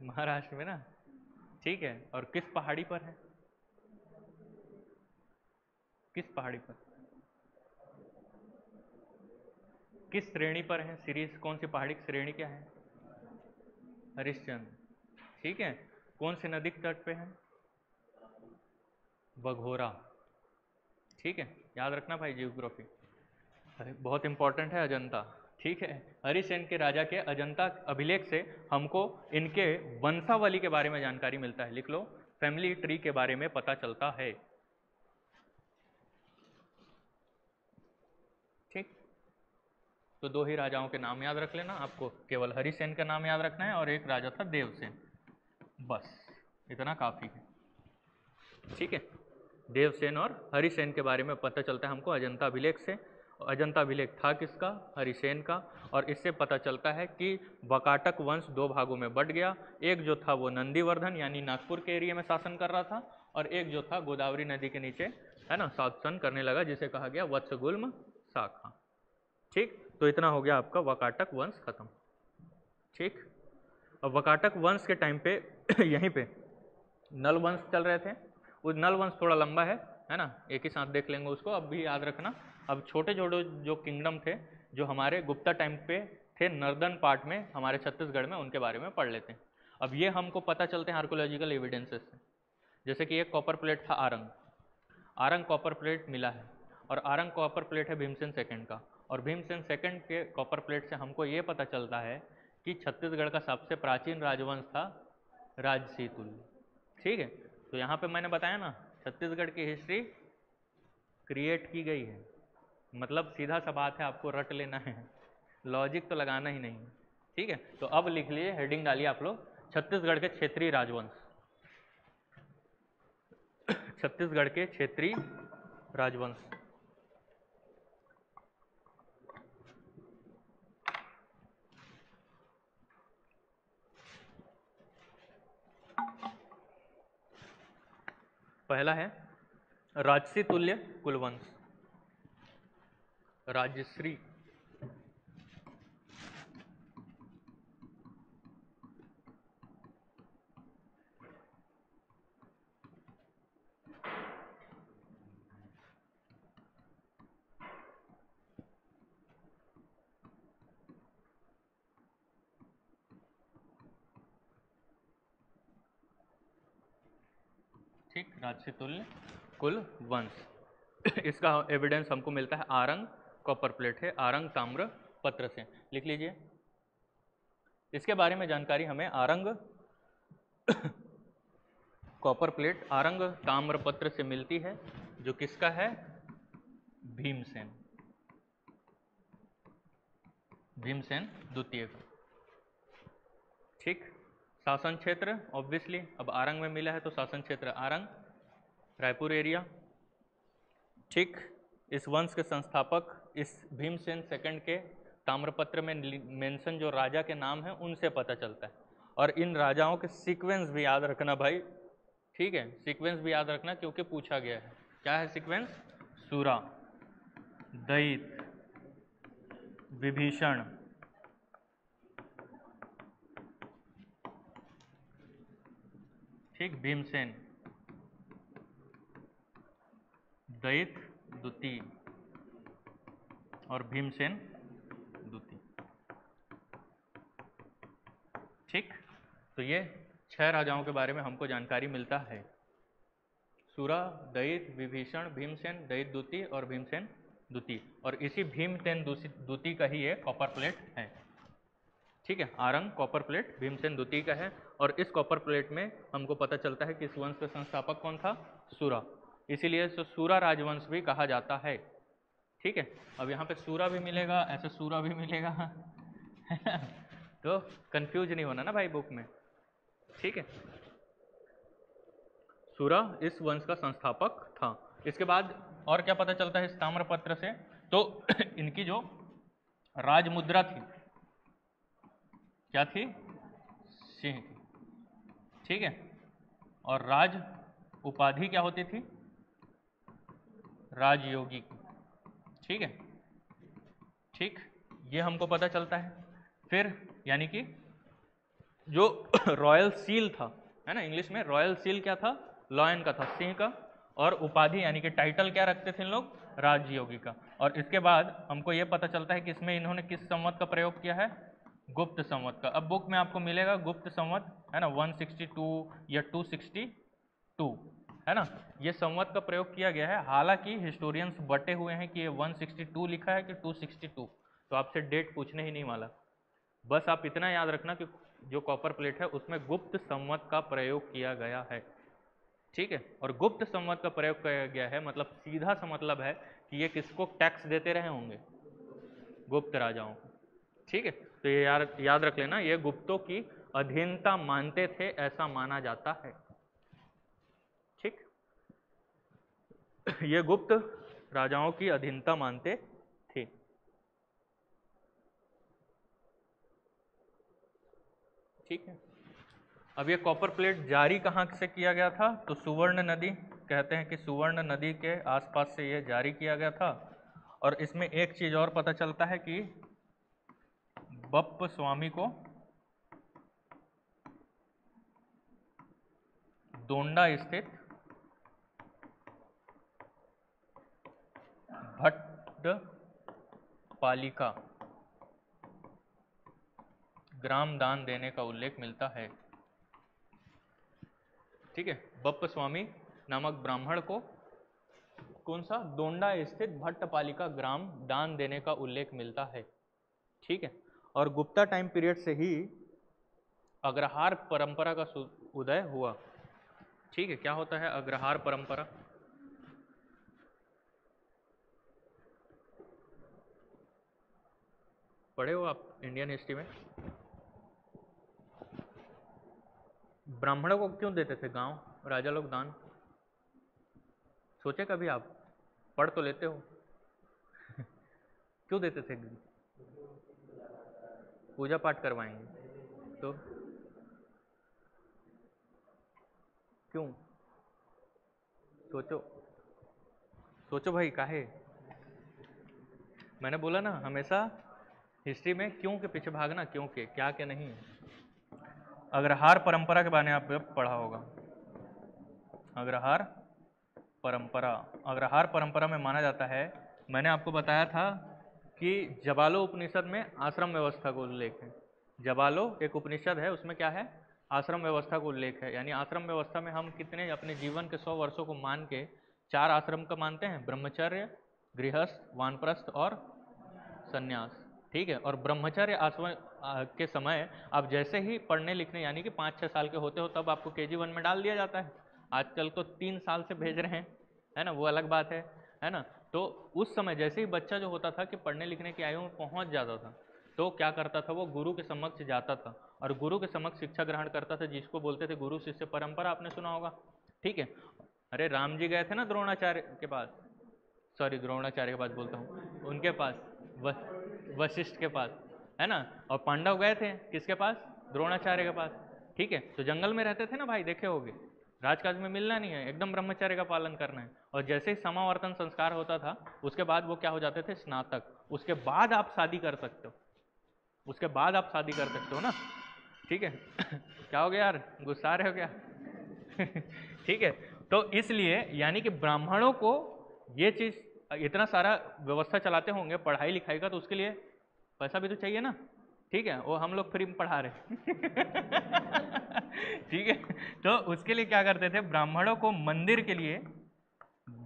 Speaker 1: महाराष्ट्र में ना। ठीक है, और किस पहाड़ी पर है? किस पहाड़ी पर, किस श्रेणी पर है? सीरीज कौन सी पहाड़ी की श्रेणी क्या है? हरिश्चंद्र। ठीक है, कौन सी नदी के तट पे है? बघोरा। ठीक है, याद रखना भाई, जियोग्राफी बहुत इंपॉर्टेंट है अजंता। ठीक है, हरिसेन के राजा के अजंता अभिलेख से हमको इनके वंशावली के बारे में जानकारी मिलता है। लिख लो, फैमिली ट्री के बारे में पता चलता है। ठीक, तो दो ही राजाओं के नाम याद रख लेना, आपको केवल हरिसेन का नाम याद रखना है और एक राजा था देवसेन, बस इतना काफी है। ठीक है, देवसेन और हरिसेन के बारे में पता चलता है हमको अजंता अभिलेख से। अजंता अभिलेख था किसका? हरिसेन का। और इससे पता चलता है कि वाकाटक वंश दो भागों में बट गया। एक जो था वो नंदीवर्धन यानी नागपुर के एरिया में शासन कर रहा था, और एक जो था गोदावरी नदी के नीचे, है ना, शासन करने लगा, जिसे कहा गया वत्सगुल्म शाखा। ठीक, तो इतना हो गया आपका वाकाटक वंश खत्म। ठीक, अब वाकाटक वंश के टाइम पे यहीं पे नल वंश चल रहे थे। वो नल वंश थोड़ा लंबा है ना, एक ही साथ देख लेंगे उसको, अब भी याद रखना। अब छोटे छोटे जो किंगडम थे जो हमारे गुप्ता टाइम पे थे नर्दर्न पार्ट में हमारे छत्तीसगढ़ में, उनके बारे में पढ़ लेते हैं। अब ये हमको पता चलते हैं आर्कोलॉजिकल एविडेंसेस से। जैसे कि एक कॉपर प्लेट था आरंग, आरंग कॉपर प्लेट मिला है, और आरंग कॉपर प्लेट है भीमसेन सेकंड का, और भीमसेन सेकंड के कॉपर प्लेट से हमको ये पता चलता है कि छत्तीसगढ़ का सबसे प्राचीन राजवंश था राजसी तुल्य। ठीक है, तो यहाँ पे मैंने बताया ना, छत्तीसगढ़ की हिस्ट्री क्रिएट की गई है, मतलब सीधा सा बात है, आपको रट लेना है, लॉजिक तो लगाना ही नहीं। ठीक है, तो अब लिख लिए, हेडिंग डालिए आप लोग, छत्तीसगढ़ के क्षेत्रीय राजवंश। छत्तीसगढ़ के क्षेत्रीय राजवंश। पहला है राजसी तुल्य कुलवंश, राजश्री। ठीक, राजसी तुल्य कुल वंश। इसका एविडेंस हमको मिलता है आरंग कॉपर प्लेट है, आरंग ताम्र पत्र से। लिख लीजिए, इसके बारे में जानकारी हमें आरंग कॉपर प्लेट, आरंग ताम्र पत्र से मिलती है, जो किसका है? भीमसेन, भीमसेन द्वितीय का। ठीक, शासन क्षेत्र ऑब्वियसली अब आरंग में मिला है तो शासन क्षेत्र आरंग, रायपुर एरिया। ठीक, इस वंश के संस्थापक इस भीमसेन सेकंड के ताम्रपत्र में मेंशन जो राजा के नाम है उनसे पता चलता है। और इन राजाओं के सीक्वेंस भी याद रखना भाई, ठीक है, सीक्वेंस भी याद रखना क्योंकि पूछा गया है। क्या है सीक्वेंस? सूरा, दैत, विभीषण, ठीक, भीमसेन, दैत द्वितीय और भीमसेन द्वितीय। ठीक, तो ये 6 राजाओं के बारे में हमको जानकारी मिलता है, सूरा, दैत, विभीषण, भीमसेन, दैत द्वितीय और भीमसेन द्वितीय। और इसी भीमसेन द्वितीय का ही ये कॉपर प्लेट है। ठीक है, आरंग कॉपर प्लेट भीमसेन द्वितीय का है, और इस कॉपर प्लेट में हमको पता चलता है कि इस वंश का संस्थापक कौन था? सूरा, इसीलिए इसे सूरा राजवंश भी कहा जाता है। ठीक है, अब यहाँ पे सूरा भी मिलेगा, ऐसे सूरा भी मिलेगा तो कंफ्यूज नहीं होना ना भाई बुक में। ठीक है, सूरा इस वंश का संस्थापक था। इसके बाद और क्या पता चलता है इस ताम्रपत्र से? तो इनकी जो राजमुद्रा थी, क्या थी? सिंह की। ठीक है, और राज उपाधि क्या होती थी? राजयोगी की। ठीक है, ठीक, ये हमको पता चलता है। फिर यानी कि जो रॉयल सील था, है ना, इंग्लिश में रॉयल सील क्या था? लॉयन का था, सिंह का। और उपाधि यानी कि टाइटल क्या रखते थे इन लोग? राजयोगी का। और इसके बाद हमको ये पता चलता है कि इसमें इन्होंने किस संवत का प्रयोग किया है? गुप्त संवत का। अब बुक में आपको मिलेगा गुप्त संवत, है ना, 162 या 262, है ना, ये संवत का प्रयोग किया गया है। हालांकि हिस्टोरियंस बटे हुए हैं कि ये 162 लिखा है कि 262, तो आपसे डेट पूछने ही नहीं वाला। बस आप इतना याद रखना कि जो कॉपर प्लेट है उसमें गुप्त संवत का प्रयोग किया गया है, ठीक है। और गुप्त संवत का प्रयोग किया गया है मतलब सीधा सा मतलब है कि ये किसको टैक्स देते रहे होंगे, गुप्त राजाओं को, ठीक है। तो ये याद रख लेना, ये गुप्तों की अधीनता मानते थे, ऐसा माना जाता है, ठीक। ये गुप्त राजाओं की अधीनता मानते थे। ठीक है। अब ये कॉपर प्लेट जारी कहाँ से किया गया था, तो सुवर्ण नदी, कहते हैं कि सुवर्ण नदी के आसपास से ये जारी किया गया था। और इसमें एक चीज और पता चलता है कि बप्प स्वामी को दोंडा स्थित भट्टपालिका ग्राम दान देने का उल्लेख मिलता है, ठीक है। बप्प स्वामी नामक ब्राह्मण को कौन सा, दोंडा स्थित भट्टपालिका ग्राम दान देने का उल्लेख मिलता है, ठीक है। और गुप्ता टाइम पीरियड से ही अग्रहार परंपरा का उदय हुआ, ठीक है। क्या होता है अग्रहार परंपरा, पढ़े हो आप इंडियन हिस्ट्री में। ब्राह्मणों को क्यों देते थे गांव राजा लोग दान, सोचे कभी आप, पढ़ तो लेते हो क्यों देते थे, पूजा पाठ करवाएंगे तो क्यों, सोचो सोचो भाई, काहे, मैंने बोला ना हमेशा हिस्ट्री में क्यों के पीछे भागना, क्यों के, क्या के नहीं। अग्रहार परंपरा के बारे में आपने पढ़ा होगा, अग्रहार परंपरा, अग्रहार परंपरा में माना जाता है, मैंने आपको बताया था कि जबालो उपनिषद में आश्रम व्यवस्था को उल्लेख है। जबालो एक उपनिषद है, उसमें क्या है, आश्रम व्यवस्था को उल्लेख है। यानी आश्रम व्यवस्था में हम कितने अपने जीवन के 100 वर्षों को मान के 4 आश्रम का मानते हैं, ब्रह्मचर्य, गृहस्थ, वानप्रस्थ और संन्यास, ठीक है। और ब्रह्मचर्य आश्रम के समय आप जैसे ही पढ़ने लिखने यानी कि 5-6 साल के होते हो तब आपको KG 1 में डाल दिया जाता है। आजकल तो 3 साल से भेज रहे हैं, है ना, वो अलग बात है ना। तो उस समय जैसे ही बच्चा जो होता था कि पढ़ने लिखने की आयु में पहुंच जाता था, तो क्या करता था, वो गुरु के समक्ष जाता था और गुरु के समक्ष शिक्षा ग्रहण करता था, जिसको बोलते थे गुरु शिष्य परंपरा, आपने सुना होगा, ठीक है। अरे राम जी गए थे ना द्रोणाचार्य के पास, सॉरी द्रोणाचार्य के पास बोलता हूँ, उनके पास वशिष्ठ के पास, है ना। और पांडव गए थे किसके पास, द्रोणाचार्य के पास, ठीक है। तो जंगल में रहते थे ना भाई, देखे होगे, राजकाज में मिलना नहीं है, एकदम ब्रह्मचर्य का पालन करना है। और जैसे ही समावर्तन संस्कार होता था उसके बाद वो क्या हो जाते थे, स्नातक, उसके बाद आप शादी कर सकते हो, उसके बाद आप शादी कर सकते हो ना, ठीक है क्या हो गया यार, गुस्सा रहे हो क्या ठीक है। तो इसलिए यानी कि ब्राह्मणों को ये चीज, इतना सारा व्यवस्था चलाते होंगे पढ़ाई लिखाई का, तो उसके लिए पैसा भी तो चाहिए ना, ठीक है। वो हम लोग फ्री में पढ़ा रहे ठीक है। तो उसके लिए क्या करते थे, ब्राह्मणों को मंदिर के लिए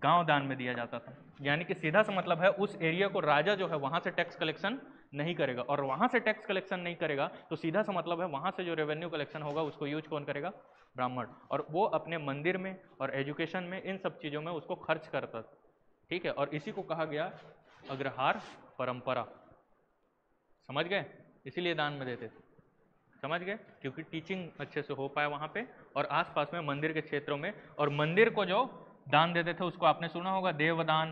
Speaker 1: गांव दान में दिया जाता था। यानी कि सीधा सा मतलब है उस एरिया को राजा जो है वहां से टैक्स कलेक्शन नहीं करेगा, और वहां से टैक्स कलेक्शन नहीं करेगा तो सीधा सा मतलब है वहां से जो रेवेन्यू कलेक्शन होगा उसको यूज कौन करेगा, ब्राह्मण, और वो अपने मंदिर में और एजुकेशन में इन सब चीज़ों में उसको खर्च करता था, ठीक है। और इसी को कहा गया अग्रहार परंपरा, समझ गए, इसीलिए दान में देते थे, समझ गए, क्योंकि टीचिंग अच्छे से हो पाए वहाँ पे और आसपास में मंदिर के क्षेत्रों में। और मंदिर को जो दान देते थे उसको आपने सुना होगा देवदान,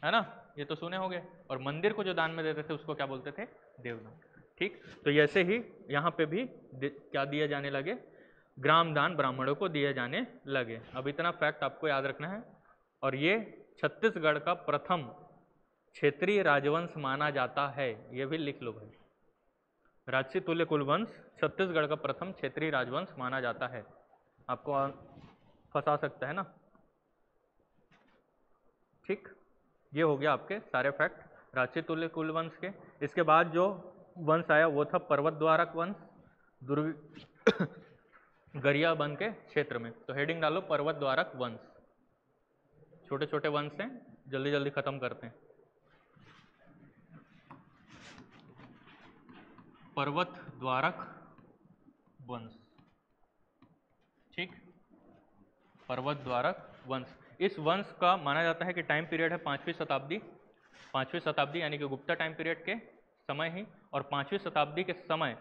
Speaker 1: है ना, ये तो सुने होंगे। और मंदिर को जो दान में देते थे उसको क्या बोलते थे, देवदान, ठीक। तो ऐसे ही यहाँ पे भी क्या दिए जाने लगे, ग्राम दान ब्राह्मणों को दिए जाने लगे। अब इतना फैक्ट आपको याद रखना है। और ये छत्तीसगढ़ का प्रथम क्षेत्रीय राजवंश माना जाता है, ये भी लिख लो भाई, राजसी तुल्य कुलवंश छत्तीसगढ़ का प्रथम क्षेत्रीय राजवंश माना जाता है। आपको फंसा सकता है ना, ठीक। ये हो गया आपके सारे फैक्ट राजसी तुल्य कुलवंश के। इसके बाद जो वंश आया वो था पर्वत द्वारक वंश, दुर्ग गरियाबंद के क्षेत्र में। तो हेडिंग डालो पर्वत द्वारक वंश, छोटे छोटे वंश हैं, जल्दी जल्दी खत्म करते हैं। पर्वत द्वारक वंश। ठीक, पर्वत द्वारक वंश। इस वंश का माना जाता है कि टाइम पीरियड है 5वीं शताब्दी, 5वीं शताब्दी यानी कि गुप्ता टाइम पीरियड के समय ही। और 5वीं शताब्दी के समय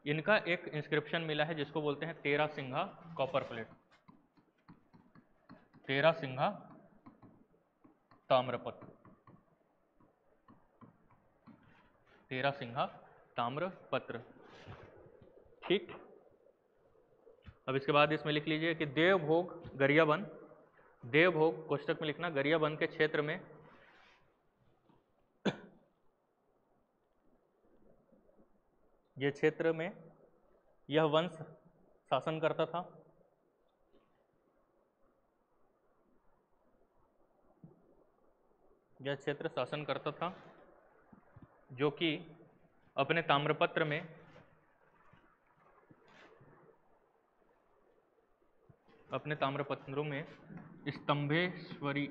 Speaker 1: इनका एक इंस्क्रिप्शन मिला है जिसको बोलते हैं 13 सिंघा कॉपर प्लेट, 13 सिंघा ताम्रपत्र, 13 सिंघा ताम्रपत्र। ठीक, अब इसके बाद इसमें लिख लीजिए कि देवभोग गरियाबंद, देवभोग कोष्टक में लिखना, गरियाबंद के क्षेत्र में ये क्षेत्र में यह वंश शासन करता था। यह क्षेत्र शासन करता था जो कि अपने ताम्रपत्र में अपने ताम्रपत्रों में स्तंभेश्वरी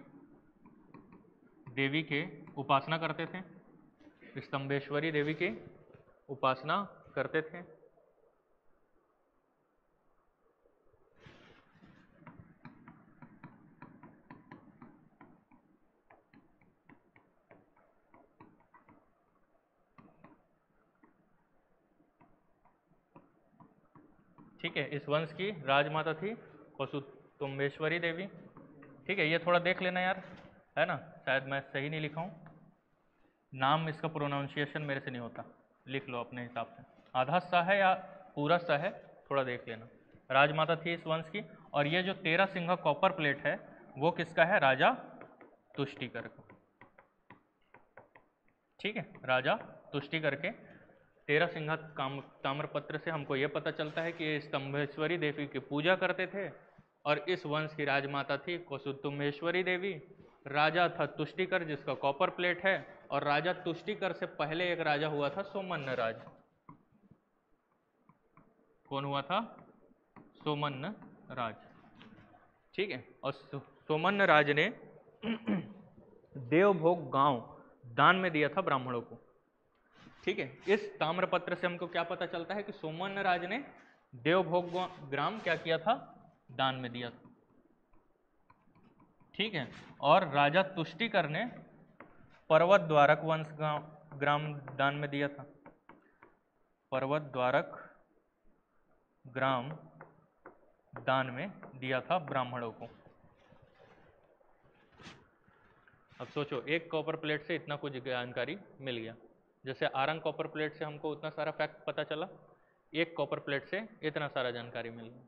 Speaker 1: देवी के उपासना करते थे, स्तंभेश्वरी देवी की उपासना करते थे। ठीक है, इस वंश की राजमाता थी कौसुतुम्बेश्वरी देवी। ठीक है, ये थोड़ा देख लेना यार, है ना, शायद मैं सही नहीं लिखा हूँ, नाम इसका प्रोनाउंसिएशन मेरे से नहीं होता, लिख लो अपने हिसाब से, आधा सा है या पूरा सा है, थोड़ा देख लेना। राजमाता थी इस वंश की। और ये जो 13 सिंघा कॉपर प्लेट है वो किसका है? राजा तुष्टिकर का। ठीक है, राजा तुष्टिकर के 13 सिंघा ताम्रपत्र से हमको ये पता चलता है कि ये स्तंभेश्वरी देवी की पूजा करते थे। और इस वंश की राजमाता थी कौसुतुम्बेश्वरी देवी, राजा था तुष्टिकर जिसका कॉपर प्लेट है। और राजा तुष्टिकर से पहले एक राजा हुआ था सोमन्न राज। कौन हुआ था? सोमन्न राज। ठीक है, और सोमन्न राज ने देवभोग गांव दान में दिया था ब्राह्मणों को। ठीक है, इस ताम्रपत्र से हमको क्या पता चलता है कि सोमन्न राज ने देवभोग ग्राम क्या किया था? दान में दिया था। ठीक है, और राजा तुष्टिकर ने पर्वत द्वारक वंश ग्राम दान में दिया था। पर्वत द्वारक ग्राम दान में दिया था ब्राह्मणों को। अब सोचो, एक कॉपर प्लेट से इतना कुछ जानकारी मिल गया। जैसे आरंग कॉपर प्लेट से हमको उतना सारा फैक्ट पता चला, एक कॉपर प्लेट से इतना सारा जानकारी मिल गया।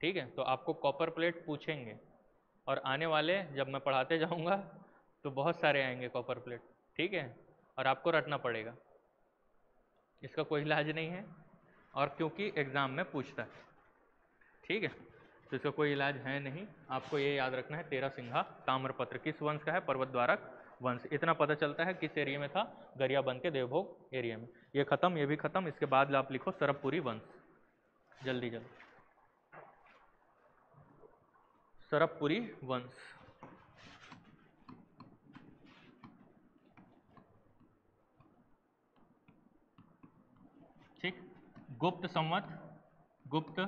Speaker 1: ठीक है, तो आपको कॉपर प्लेट पूछेंगे और आने वाले जब मैं पढ़ाते जाऊंगा तो बहुत सारे आएंगे कॉपर प्लेट। ठीक है, और आपको रटना पड़ेगा, इसका कोई इलाज नहीं है, और क्योंकि एग्जाम में पूछता है। ठीक है, तो इसका कोई इलाज है नहीं, आपको ये याद रखना है 13 सिंघा ताम्रपत्र किस वंश का है? पर्वत द्वारक वंश। इतना पता चलता है किस एरिया में था? गरियाबंद के देवभोग एरिया में। ये खत्म, ये भी खत्म। इसके बाद आप लिखो सरबपुरी वंश, जल्दी जल्दी। सरबपुरी वंश। ठीक, गुप्त संवत, गुप्त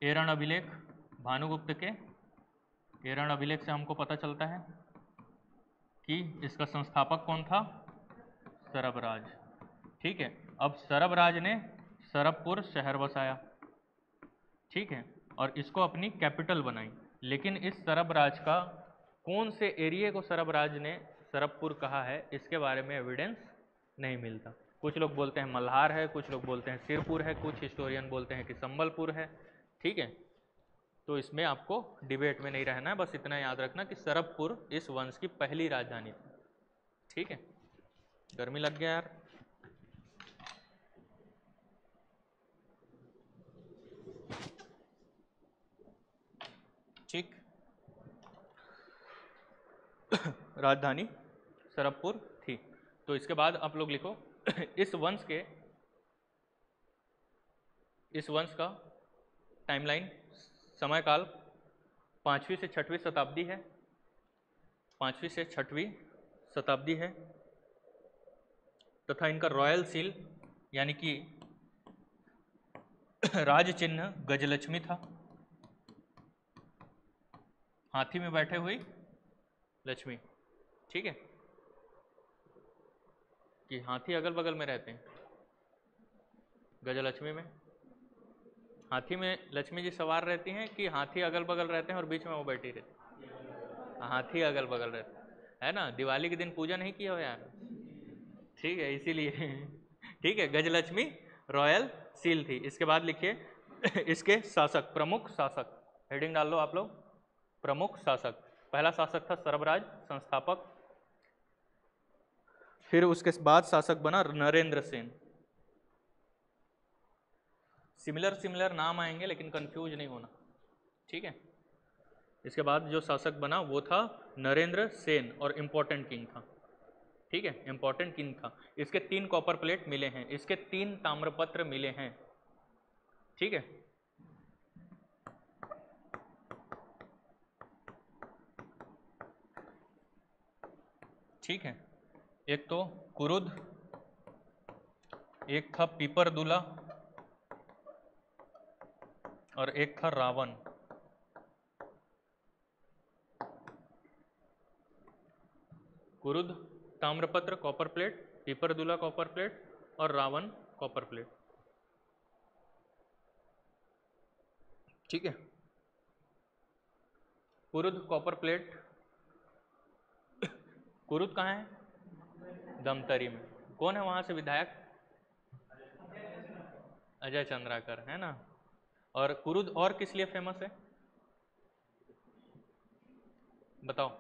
Speaker 1: एरण अभिलेख, भानुगुप्त के एरण अभिलेख से हमको पता चलता है कि इसका संस्थापक कौन था? सरबराज। ठीक है, अब सरबराज ने सरबपुर शहर बसाया। ठीक है, और इसको अपनी कैपिटल बनाई। लेकिन इस सरबराज का कौन से एरिया को सरबराज ने सरबपुर कहा है, इसके बारे में एविडेंस नहीं मिलता। कुछ लोग बोलते हैं मल्हार है, कुछ लोग बोलते हैं सिरपुर है, कुछ हिस्टोरियन बोलते हैं कि संबलपुर है। ठीक है, तो इसमें आपको डिबेट में नहीं रहना है, बस इतना याद रखना कि सरबपुर इस वंश की पहली राजधानी थी। ठीक है, गर्मी लग गया यार। ठीक, राजधानी सरबपुर थी। तो इसके बाद आप लोग लिखो इस वंश का टाइमलाइन, समयकाल 5वीं से 6वीं शताब्दी है, 5वीं से 6वीं शताब्दी है। तथा इनका रॉयल सील यानी कि राज चिन्ह गजलक्ष्मी था, हाथी में बैठे हुई लक्ष्मी, ठीक है, कि हाथी अगल बगल में रहते हैं गजलक्ष्मी में, हाथी में लक्ष्मी जी सवार रहती हैं कि हाथी अगल बगल रहते हैं और बीच में वो बैठी रहती, हाथी अगल बगल रहते है ना। दिवाली के दिन पूजा नहीं किया हो यार, ठीक है, इसीलिए ठीक है, गजलक्ष्मी रॉयल सील थी। इसके बाद लिखिए इसके शासक, प्रमुख शासक, हेडिंग डाल लो आप लोग, प्रमुख शासक। पहला शासक था सर्वराज संस्थापक, फिर उसके बाद शासक बना नरेंद्र सेन। सिमिलर सिमिलर नाम आएंगे लेकिन कंफ्यूज नहीं होना, ठीक है। इसके बाद जो शासक बना वो था नरेंद्र सेन और इम्पोर्टेंट किंग था, ठीक है, इंपॉर्टेंट किंग था। इसके 3 कॉपर प्लेट मिले हैं, इसके 3 ताम्रपत्र मिले हैं, ठीक है। ठीक है, एक तो कुरुद, एक था पीपरदुला और एक था रावण। कुरुद ताम्रपत्र कॉपर प्लेट, पीपरदुला कॉपर प्लेट और रावण कॉपर प्लेट, ठीक है। कुरुद कॉपर प्लेट, कुरुद कहाँ है? दमतरी में। कौन है वहां से विधायक? अजय चंद्राकर, है ना। और कुरुद और किस लिए फेमस है बताओ,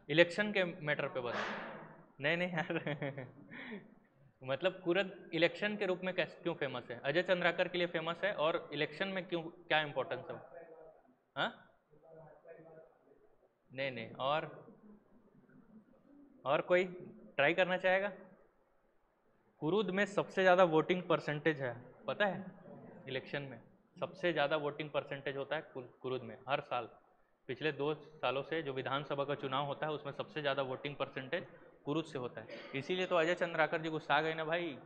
Speaker 1: इलेक्शन के मैटर पे बताओ। नहीं नहीं यार मतलब कुरुद इलेक्शन के रूप में कैसे क्यों फेमस है? अजय चंद्राकर के लिए फेमस है, और इलेक्शन में क्यों, क्या इंपॉर्टेंस है? हाँ, नहीं नहीं, और कोई ट्राई करना चाहेगा? कुरुद में सबसे ज़्यादा वोटिंग परसेंटेज है, पता है? इलेक्शन में सबसे ज़्यादा वोटिंग परसेंटेज होता है कुरुद में हर साल। पिछले 2 सालों से जो विधानसभा का चुनाव होता है उसमें सबसे ज़्यादा वोटिंग परसेंटेज कुरुद से होता है। इसीलिए तो अजय चंद्राकर जी गुस्सा गए ना भाई,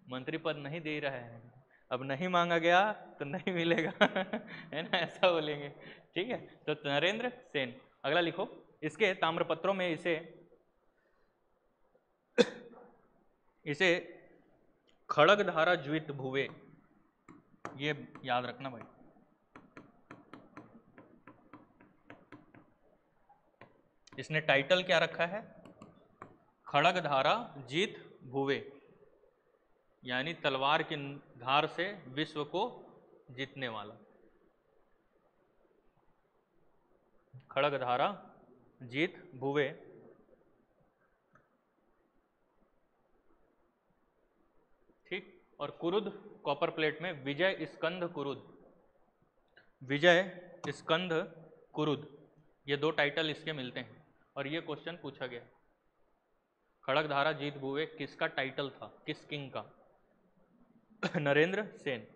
Speaker 1: मंत्री पद नहीं दे रहे हैं, अब नहीं मांगा गया तो नहीं मिलेगा है ना, ऐसा बोलेंगे, ठीक है। तो नरेंद्र सेन। अगला लिखो, इसके ताम्रपत्रों में इसे इसे खड़गधारा ज्वित भुवे, ये याद रखना भाई। इसने टाइटल क्या रखा है? खड़गधारा जीत भुवे, यानी तलवार की धार से विश्व को जीतने वाला। खड़गधारा जीत भुवे, ठीक। और कुरुद कॉपर प्लेट में विजय स्कंद कुरुद, विजय स्कंद कुरुद, ये 2 टाइटल इसके मिलते हैं। और ये क्वेश्चन पूछा गया, खड़गधारा जीत भुवे किसका टाइटल था, किस किंग का? नरेंद्र सेन।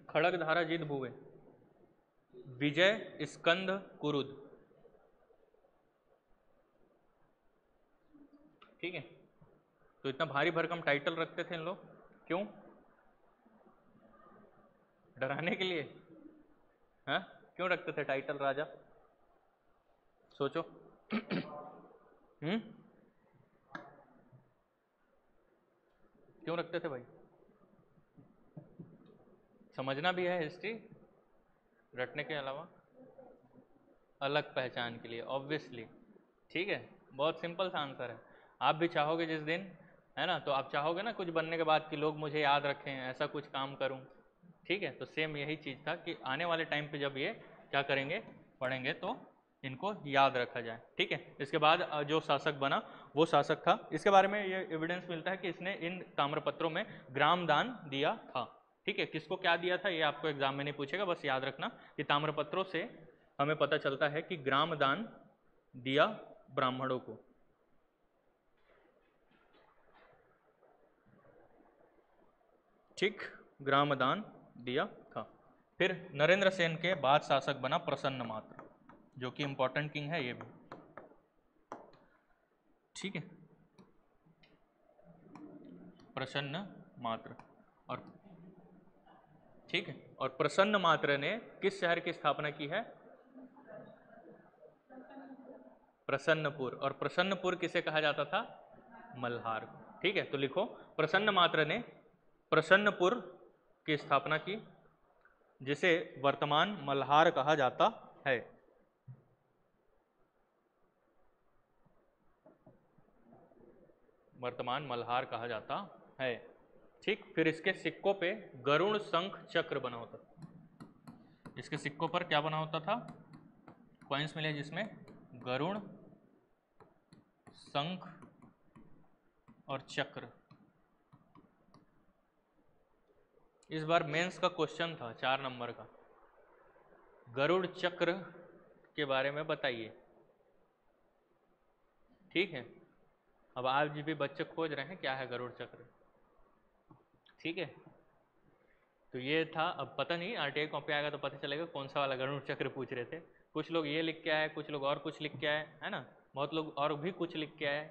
Speaker 1: खड़गधारा जीत भुवे, विजय स्कंद कुरुद, ठीक है। तो इतना भारी भरकम टाइटल रखते थे इन लोग, क्यों? डराने के लिए? हाँ, क्यों रखते थे टाइटल राजा? सोचो क्यों रखते थे भाई? समझना भी है हिस्ट्री, रटने के अलावा अलग पहचान के लिए, ऑब्वियसली, ठीक है। बहुत सिंपल सा आंसर है। आप भी चाहोगे जिस दिन, है ना, तो आप चाहोगे ना कुछ बनने के बाद कि लोग मुझे याद रखें, ऐसा कुछ काम करूं, ठीक है। तो सेम यही चीज़ था कि आने वाले टाइम पे जब ये क्या करेंगे, पढ़ेंगे, तो इनको याद रखा जाए, ठीक है। इसके बाद जो शासक बना वो शासक था, इसके बारे में ये एविडेंस मिलता है कि इसने इन ताम्रपत्रों में ग्राम दान दिया था, ठीक है। किसको क्या दिया था ये आपको एग्जाम में नहीं पूछेगा, बस याद रखना कि ताम्रपत्रों से हमें पता चलता है कि ग्राम दान दिया ब्राह्मणों को, ठीक, ग्राम दान दिया था। फिर नरेंद्र सेन के बाद शासक बना प्रसन्न मात्र, जो कि इंपॉर्टेंट किंग है ये भी, ठीक है। प्रसन्न मात्र। और ठीक है, और प्रसन्न मात्र ने किस शहर की स्थापना की है? प्रसन्नपुर। और प्रसन्नपुर किसे कहा जाता था? मल्हार। ठीक है, तो लिखो प्रसन्न मात्र ने प्रसन्नपुर की स्थापना की, जिसे वर्तमान मल्हार कहा जाता है। वर्तमान मल्हार कहा जाता है। ठीक, फिर इसके सिक्कों पे गरुड़ शंख चक्र बना होता था। इसके सिक्कों पर क्या बना होता था? कॉइन्स मिले जिसमें गरुड़, शंख और चक्र। इस बार मेंस का क्वेश्चन था 4 नंबर का, गरुड़ चक्र के बारे में बताइए। ठीक है, अब आज भी बच्चे खोज रहे हैं क्या है गरुड़ चक्र। ठीक है, तो ये था। अब पता नहीं आरटीआई कॉपी आएगा तो पता चलेगा कौन सा वाला गरुड़ चक्र पूछ रहे थे। कुछ लोग ये लिख के आए, कुछ लोग और कुछ लिख के आए, है ना। बहुत लोग और भी कुछ लिख के आए,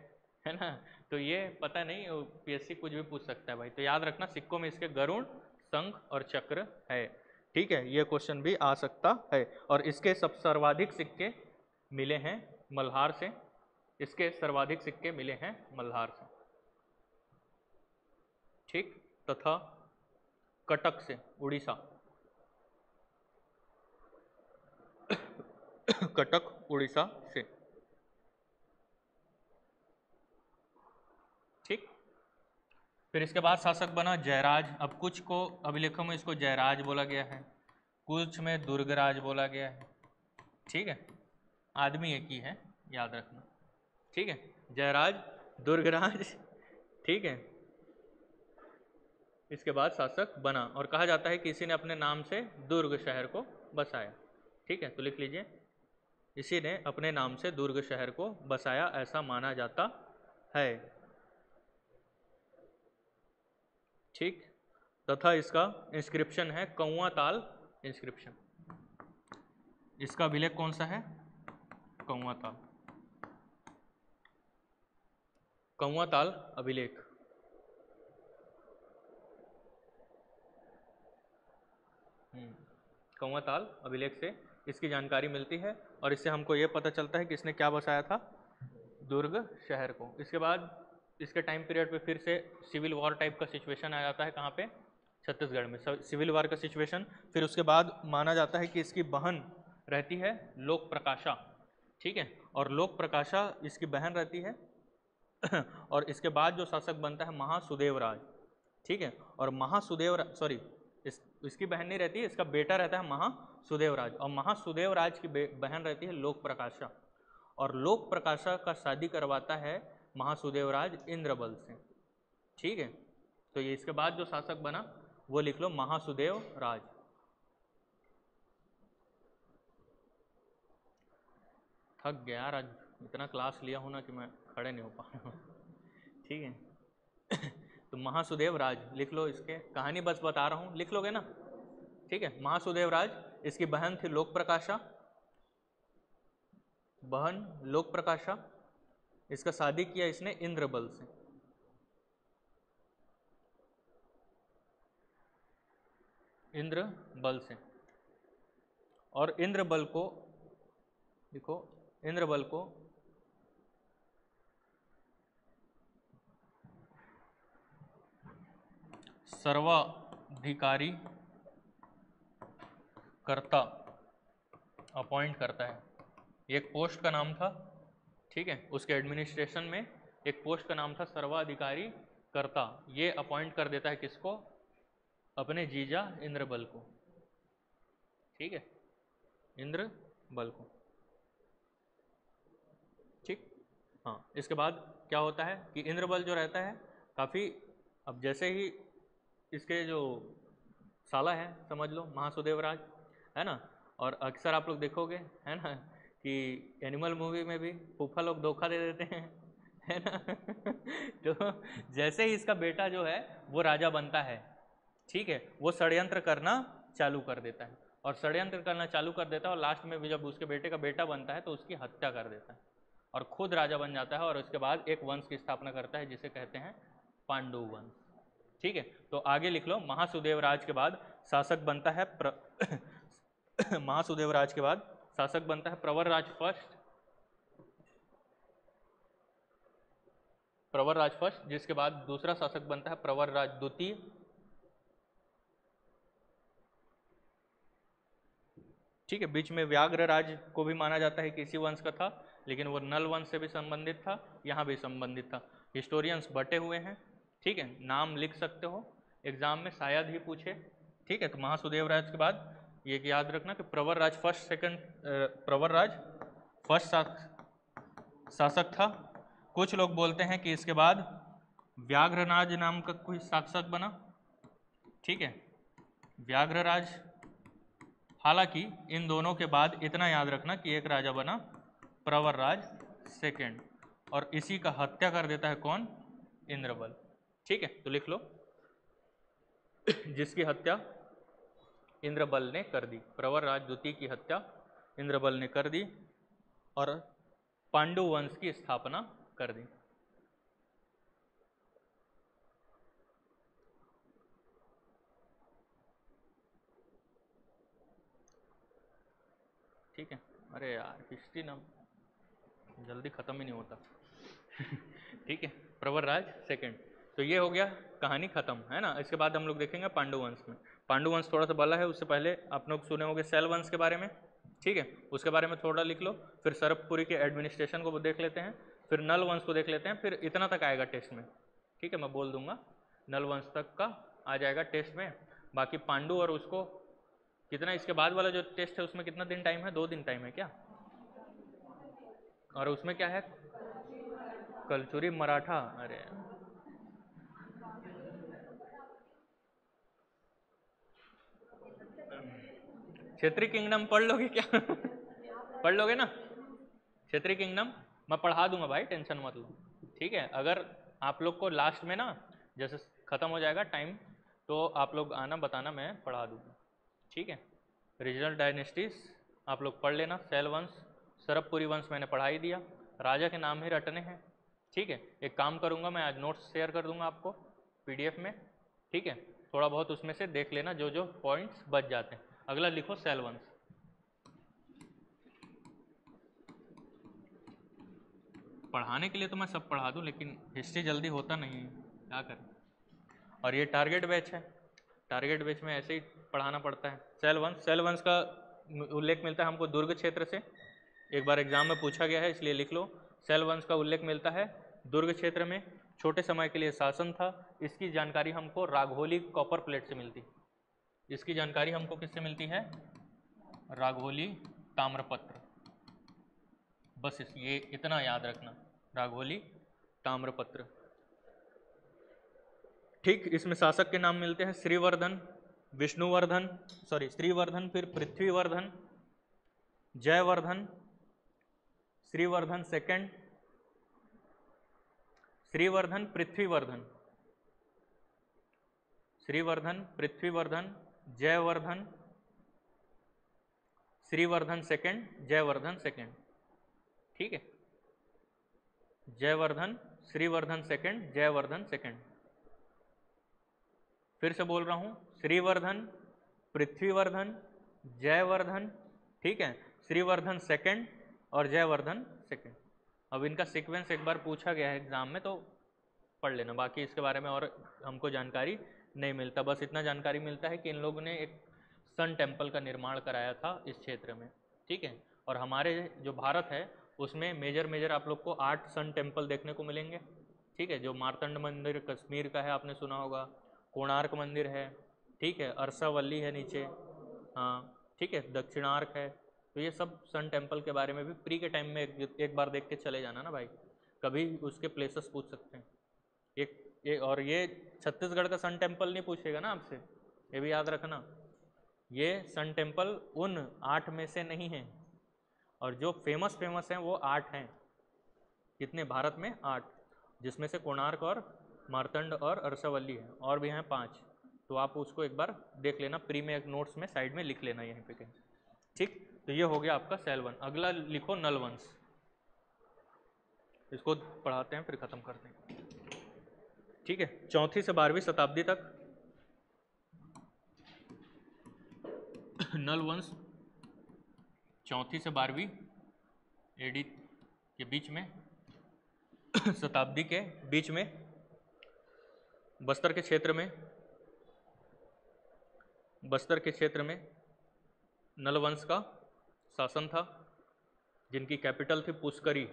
Speaker 1: है ना। तो ये पता नहीं, पीएससी कुछ भी पूछ सकता है भाई। तो याद रखना सिक्कों में इसके गरुड़, शंख और चक्र है। ठीक है, ये क्वेश्चन भी आ सकता है। और इसके सब सर्वाधिक सिक्के मिले हैं मल्हार से। इसके सर्वाधिक सिक्के मिले हैं मल्हार से। ठीक, तथा कटक से, उड़ीसा कटक उड़ीसा से। ठीक, फिर इसके बाद शासक बना जयराज। अब कुछ को अभिलेखों में इसको जयराज बोला गया है, कुछ में दुर्गराज बोला गया है। ठीक है, आदमी एक ही है, याद रखना। ठीक है, जयराज, दुर्गराज। ठीक है, इसके बाद शासक बना और कहा जाता है कि इसी ने अपने नाम से दुर्ग शहर को बसाया। ठीक है, तो लिख लीजिए, इसी ने अपने नाम से दुर्ग शहर को बसाया, ऐसा माना जाता है। ठीक, तथा इसका इंस्क्रिप्शन है कौआ ताल इंस्क्रिप्शन। इसका अभिलेख कौन सा है? कौआ ताल, कौआ ताल अभिलेख। कौआ ताल अभिलेख से इसकी जानकारी मिलती है और इससे हमको ये पता चलता है कि इसने क्या बसाया था? दुर्ग शहर को। इसके बाद इसके टाइम पीरियड पे फिर से सिविल वॉर टाइप का सिचुएशन आ जाता है। कहाँ पे? छत्तीसगढ़ में सिविल वॉर का सिचुएशन। फिर उसके बाद माना जाता है कि इसकी बहन रहती है लोक प्रकाशा। ठीक है, और लोक प्रकाशा इसकी बहन रहती है और इसके बाद जो शासक बनता है महासुदेवराज। ठीक है, और महासुदेव सॉरी इसकी बहन नहीं रहती है, इसका बेटा रहता है महासुदेवराज। और महासुदेवराज की बहन रहती है लोक प्रकाशा। और लोक प्रकाशा का शादी करवाता है महासुदेवराज इंद्रबल से। ठीक है, तो ये इसके बाद जो शासक बना वो लिख लो महासुदेव राज। थक गया यार, आज इतना क्लास लिया हूं ना कि मैं खड़े नहीं हो पा रहा हूँ। ठीक है तो महासुदेव राज लिख लो। इसके कहानी बस बता रहा हूँ, लिख लोगे ना। ठीक है, महासुदेव राज, इसकी बहन थी लोक प्रकाशा, बहन लोक प्रकाशा। इसका शादी किया इसने इंद्रबल से। इंद्रबल से। और इंद्रबल को देखो, इंद्रबल को सर्वाधिकारी कर्ता अपॉइंट करता है। एक पोस्ट का नाम था। ठीक है, उसके एडमिनिस्ट्रेशन में एक पोस्ट का नाम था सर्वाधिकारी कर्ता। ये अपॉइंट कर देता है किसको? अपने जीजा इंद्रबल को। ठीक है, इंद्रबल को। ठीक, हाँ, इसके बाद क्या होता है कि इंद्रबल जो रहता है काफ़ी, अब जैसे ही इसके जो साला है समझ लो महासुदेवराज, है ना। और अक्सर आप लोग देखोगे, है ना, कि एनिमल मूवी में भी फूफा लोग धोखा दे देते हैं, है ना। तो जैसे ही इसका बेटा जो है वो राजा बनता है, ठीक है, वो षड्यंत्र करना चालू कर देता है। और षड्यंत्र करना चालू कर देता है और लास्ट में भी जब उसके बेटे का बेटा बनता है तो उसकी हत्या कर देता है और खुद राजा बन जाता है। और उसके बाद एक वंश की स्थापना करता है जिसे कहते हैं पांडु वंश। ठीक है, तो आगे लिख लो, महासुदेव राज के बाद शासक बनता है महासुदेव राज के बाद शासक बनता है प्रवर राज फर्स्ट, प्रवर राज फर्स्ट, जिसके बाद दूसरा शासक बनता है प्रवर राज द्वितीय, ठीक है। बीच में व्याघ्र राज को भी माना जाता है कि इसी वंश का था, लेकिन वो नल वंश से भी संबंधित था, यहाँ भी संबंधित था। हिस्टोरियंस बटे हुए हैं, ठीक है, नाम लिख सकते हो, एग्जाम में शायद ही पूछे, ठीक है। तो महासुदेव राज के बाद ये याद रखना कि प्रवर राज फर्स्ट सेकंड, प्रवर राज फर्स्ट शासक था। कुछ लोग बोलते हैं कि इसके बाद व्याघ्रराज नाम का कोई शासक बना, ठीक है, व्याघ्रराज। हालांकि इन दोनों के बाद इतना याद रखना कि एक राजा बना प्रवर राज सेकंड, और इसी का हत्या कर देता है कौन? इंद्रबल, ठीक है। तो लिख लो जिसकी हत्या इंद्रबल ने कर दी, प्रवर राज द्वितीय की हत्या इंद्रबल ने कर दी और पांडु वंश की स्थापना कर दी। ठीक है, अरे यार हिस्ट्री ना जल्दी खत्म ही नहीं होता ठीक है, प्रवर राज सेकंड। तो ये हो गया, कहानी खत्म है ना। इसके बाद हम लोग देखेंगे पांडु वंश में। पांडु वंश थोड़ा सा बड़ा है, उससे पहले आप लोग सुने होंगे शैल वंश के बारे में, ठीक है, उसके बारे में थोड़ा लिख लो। फिर सरपपुरी के एडमिनिस्ट्रेशन को देख लेते हैं, फिर नल वंश को देख लेते हैं, फिर इतना तक आएगा टेस्ट में, ठीक है, मैं बोल दूंगा नल वंश तक का आ जाएगा टेस्ट में। बाकी पांडु और उसको कितना, इसके बाद वाला जो टेस्ट है उसमें कितना दिन टाइम है? 2 दिन टाइम है क्या? और उसमें क्या है? कलचुरी मराठा, अरे क्षेत्रीय किंगडम पढ़ लोगे क्या पढ़ लोगे ना क्षेत्रीय किंगडम? मैं पढ़ा दूंगा भाई, टेंशन मत लो, ठीक है। अगर आप लोग को लास्ट में ना जैसे खत्म हो जाएगा टाइम, तो आप लोग आना बताना, मैं पढ़ा दूंगा, ठीक है। रीजनल डायनेस्टीज आप लोग पढ़ लेना, शैल वंश, सरपपुरी वंश मैंने पढ़ा ही दिया, राजा के नाम ही रटने हैं, ठीक है। एक काम करूंगा मैं, आज नोट्स शेयर कर दूंगा आपको पीडीएफ में, ठीक है, थोड़ा बहुत उसमें से देख लेना जो जो पॉइंट्स बच जाते हैं। अगला लिखो शैल वंश। पढ़ाने के लिए तो मैं सब पढ़ा दूं, लेकिन हिस्ट्री जल्दी होता नहीं है, क्या करें। और ये टारगेट बैच है, टारगेट बैच में ऐसे ही पढ़ाना पड़ता है। शैल वंश, शैल वंश का उल्लेख मिलता है हमको दुर्ग क्षेत्र से, एक बार एग्जाम में पूछा गया है, इसलिए लिख लो। शैल वंश का उल्लेख मिलता है दुर्ग क्षेत्र में, छोटे समय के लिए शासन था। इसकी जानकारी हमको राघोली कॉपर प्लेट से मिलती, इसकी जानकारी हमको किससे मिलती है? राघोली ताम्रपत्र, बस ये इतना याद रखना, राघोली ताम्रपत्र, ठीक। इसमें शासक के नाम मिलते हैं श्रीवर्धन, विष्णुवर्धन, सॉरी श्रीवर्धन, फिर Prithvivardhan, Jayavardhan, Shrivardhan second, Shrivardhan Prithvivardhan, Shrivardhan Prithvivardhan, Jayavardhan, Shrivardhan second, Jayavardhan second, ठीक है, जयवर्धन, श्रीवर्धन सेकंड, जयवर्धन सेकंड। फिर से बोल रहा हूं, श्रीवर्धन, पृथ्वीवर्धन, जयवर्धन, ठीक है, श्रीवर्धन सेकंड और जयवर्धन सेकंड। अब इनका सीक्वेंस एक बार पूछा गया है एग्जाम में, तो पढ़ लेना, बाकी इसके बारे में और हमको जानकारी नहीं मिलता। बस इतना जानकारी मिलता है कि इन लोगों ने एक सन टेम्पल का निर्माण कराया था इस क्षेत्र में, ठीक है। और हमारे जो भारत है उसमें मेजर आप लोग को 8 सन टेम्पल देखने को मिलेंगे, ठीक है। जो मार्तंड मंदिर कश्मीर का है, आपने सुना होगा, कोणार्क मंदिर है, ठीक है, अरसावल्ली है नीचे, हाँ, ठीक है, दक्षिणार्क है। तो ये सब सन टेम्पल के बारे में भी प्री के टाइम में एक बार देख के चले जाना ना भाई, कभी उसके प्लेसेस पूछ सकते हैं। और ये छत्तीसगढ़ का सन टेम्पल नहीं पूछेगा ना आपसे, ये भी याद रखना। ये सन टेम्पल उन 8 में से नहीं है, और जो फेमस हैं वो 8 हैं। कितने भारत में? 8, जिसमें से कोणार्क और मार्तंड और अरसावल्ली है, और भी हैं 5। तो आप उसको एक बार देख लेना, प्री में एक नोट्स में साइड में लिख लेना यहीं पे कहीं, ठीक। तो ये हो गया आपका शैल वंश। अगला लिखो नल वंश, इसको पढ़ाते हैं फिर ख़त्म करते हैं, ठीक। ठीक है। 4वीं से 12वीं शताब्दी तक नल वंश 4वीं से 12वीं एडी के बीच में शताब्दी के बीच में बस्तर के क्षेत्र में नल वंश का शासन था, जिनकी कैपिटल थी पुष्करी।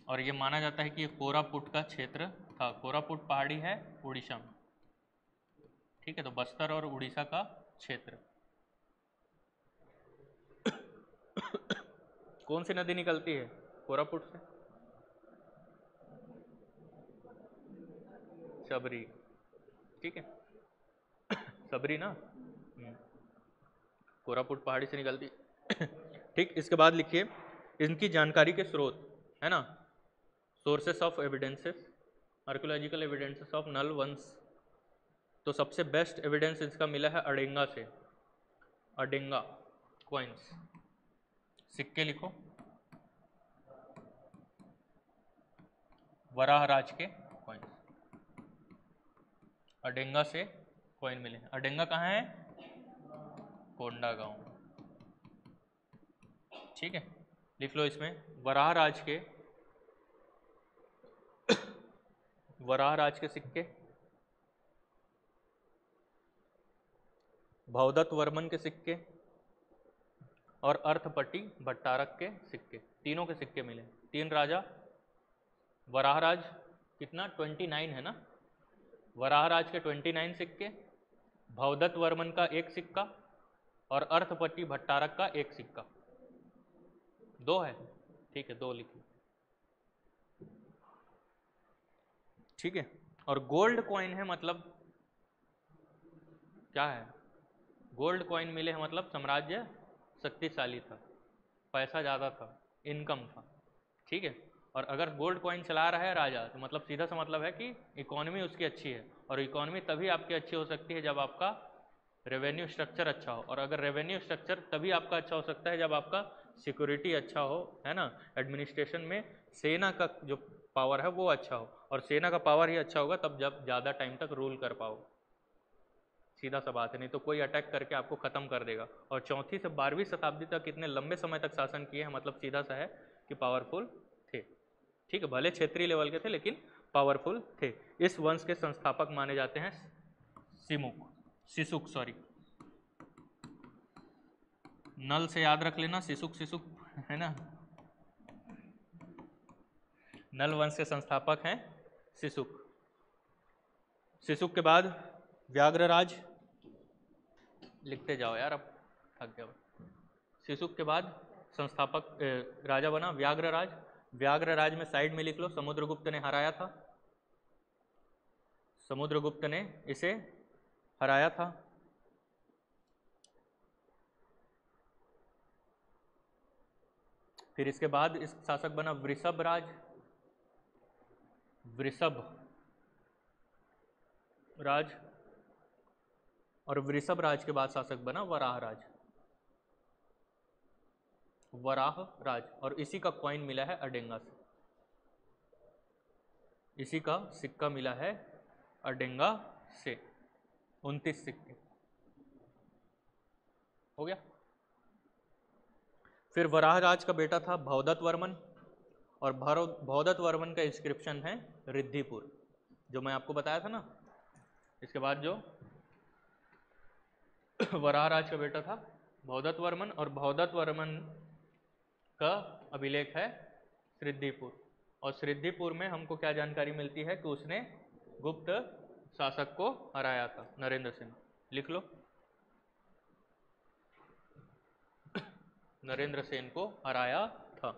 Speaker 1: और ये माना जाता है कि ये कोरापुट का क्षेत्र था। कोरापुट पहाड़ी है उड़ीसा में, ठीक है। तो बस्तर और उड़ीसा का क्षेत्र। कौन सी नदी निकलती है कोरापुट से? शबरी, ठीक है, शबरी ना, कोरापुट पहाड़ी से निकलती ठीक। इसके बाद लिखिए इनकी जानकारी के स्रोत, है ना, sources of evidences, archaeological evidences of Nal वंश। तो सबसे बेस्ट एविडेंस इसका मिला है अडेंगा से। अडेंगा कॉइन्स, सिक्के लिखो, वराहराज के कॉइन्स, अडेंगा से कॉइन मिले। अडेंगा कहाँ है? कोंडागांव, ठीक है। लिख लो इसमें वराहराज के सिक्के, भवदत्त वर्मन के सिक्के और अर्थपट्टी भट्टारक के सिक्के, तीनों के सिक्के मिले। 3 राजा, वराहराज कितना 29 है ना, वराहराज के 29 सिक्के, भवदत्त वर्मन का 1 सिक्का और अर्थपट्टी भट्टारक का 1 सिक्का। 2 है, ठीक है, 2 लिखिए, ठीक है। और गोल्ड कॉइन है, मतलब क्या है? गोल्ड कॉइन मिले हैं मतलब साम्राज्य शक्तिशाली था, पैसा ज़्यादा था, इनकम था, ठीक है। और अगर गोल्ड कॉइन चला रहा है राजा, तो मतलब सीधा सा मतलब है कि इकोनॉमी उसकी अच्छी है। और इकोनॉमी तभी आपकी अच्छी हो सकती है जब आपका रेवेन्यू स्ट्रक्चर अच्छा हो। और अगर रेवेन्यू स्ट्रक्चर तभी आपका अच्छा हो सकता है जब आपका सिक्योरिटी अच्छा हो, है ना, एडमिनिस्ट्रेशन में सेना का जो पावर है वो अच्छा हो। और सेना का पावर ही अच्छा होगा तब जब ज़्यादा टाइम तक रूल कर पाओ। सीधा सा बात है, नहीं तो कोई अटैक करके आपको ख़त्म कर देगा। और 4वीं से 12वीं शताब्दी तक इतने लंबे समय तक शासन किए हैं, मतलब सीधा सा है कि पावरफुल थे, ठीक है। भले क्षेत्रीय लेवल के थे लेकिन पावरफुल थे। इस वंश के संस्थापक माने जाते हैं सिसुक, सॉरी, नल से याद रख लेना, सिसुक है ना। नल वंश के संस्थापक हैं सिसुक। सिसुक के बाद व्याघ्रराज, लिखते जाओ यार, अब थक गया। सिसुक के बाद संस्थापक राजा बना व्याघ्रराज। व्याघ्रराज में साइड में लिख लो समुद्रगुप्त ने हराया था, समुद्रगुप्त ने इसे हराया था। फिर इसके बाद इस शासक बना वृषभ राज, और वृषभ राज के बाद शासक बना वराहराज। और इसी का कॉइन मिला है अडेंगा से, इसी का सिक्का मिला है अडेंगा से, 29 सिक्के, हो गया। फिर वराहराज का बेटा था भवदत्त वर्मन, और भवदत्त वर्मन का इंस्क्रिप्शन है रिद्धिपुर, जो मैं आपको बताया था ना। इसके बाद जो वराहराज का बेटा था भवदत्त वर्मन, और भवदत्त वर्मन का अभिलेख है सिद्धिपुर। और सिद्धिपुर में हमको क्या जानकारी मिलती है कि उसने गुप्त शासक को हराया था, नरेंद्र सेन। लिख लो, नरेंद्र सेन को हराया था।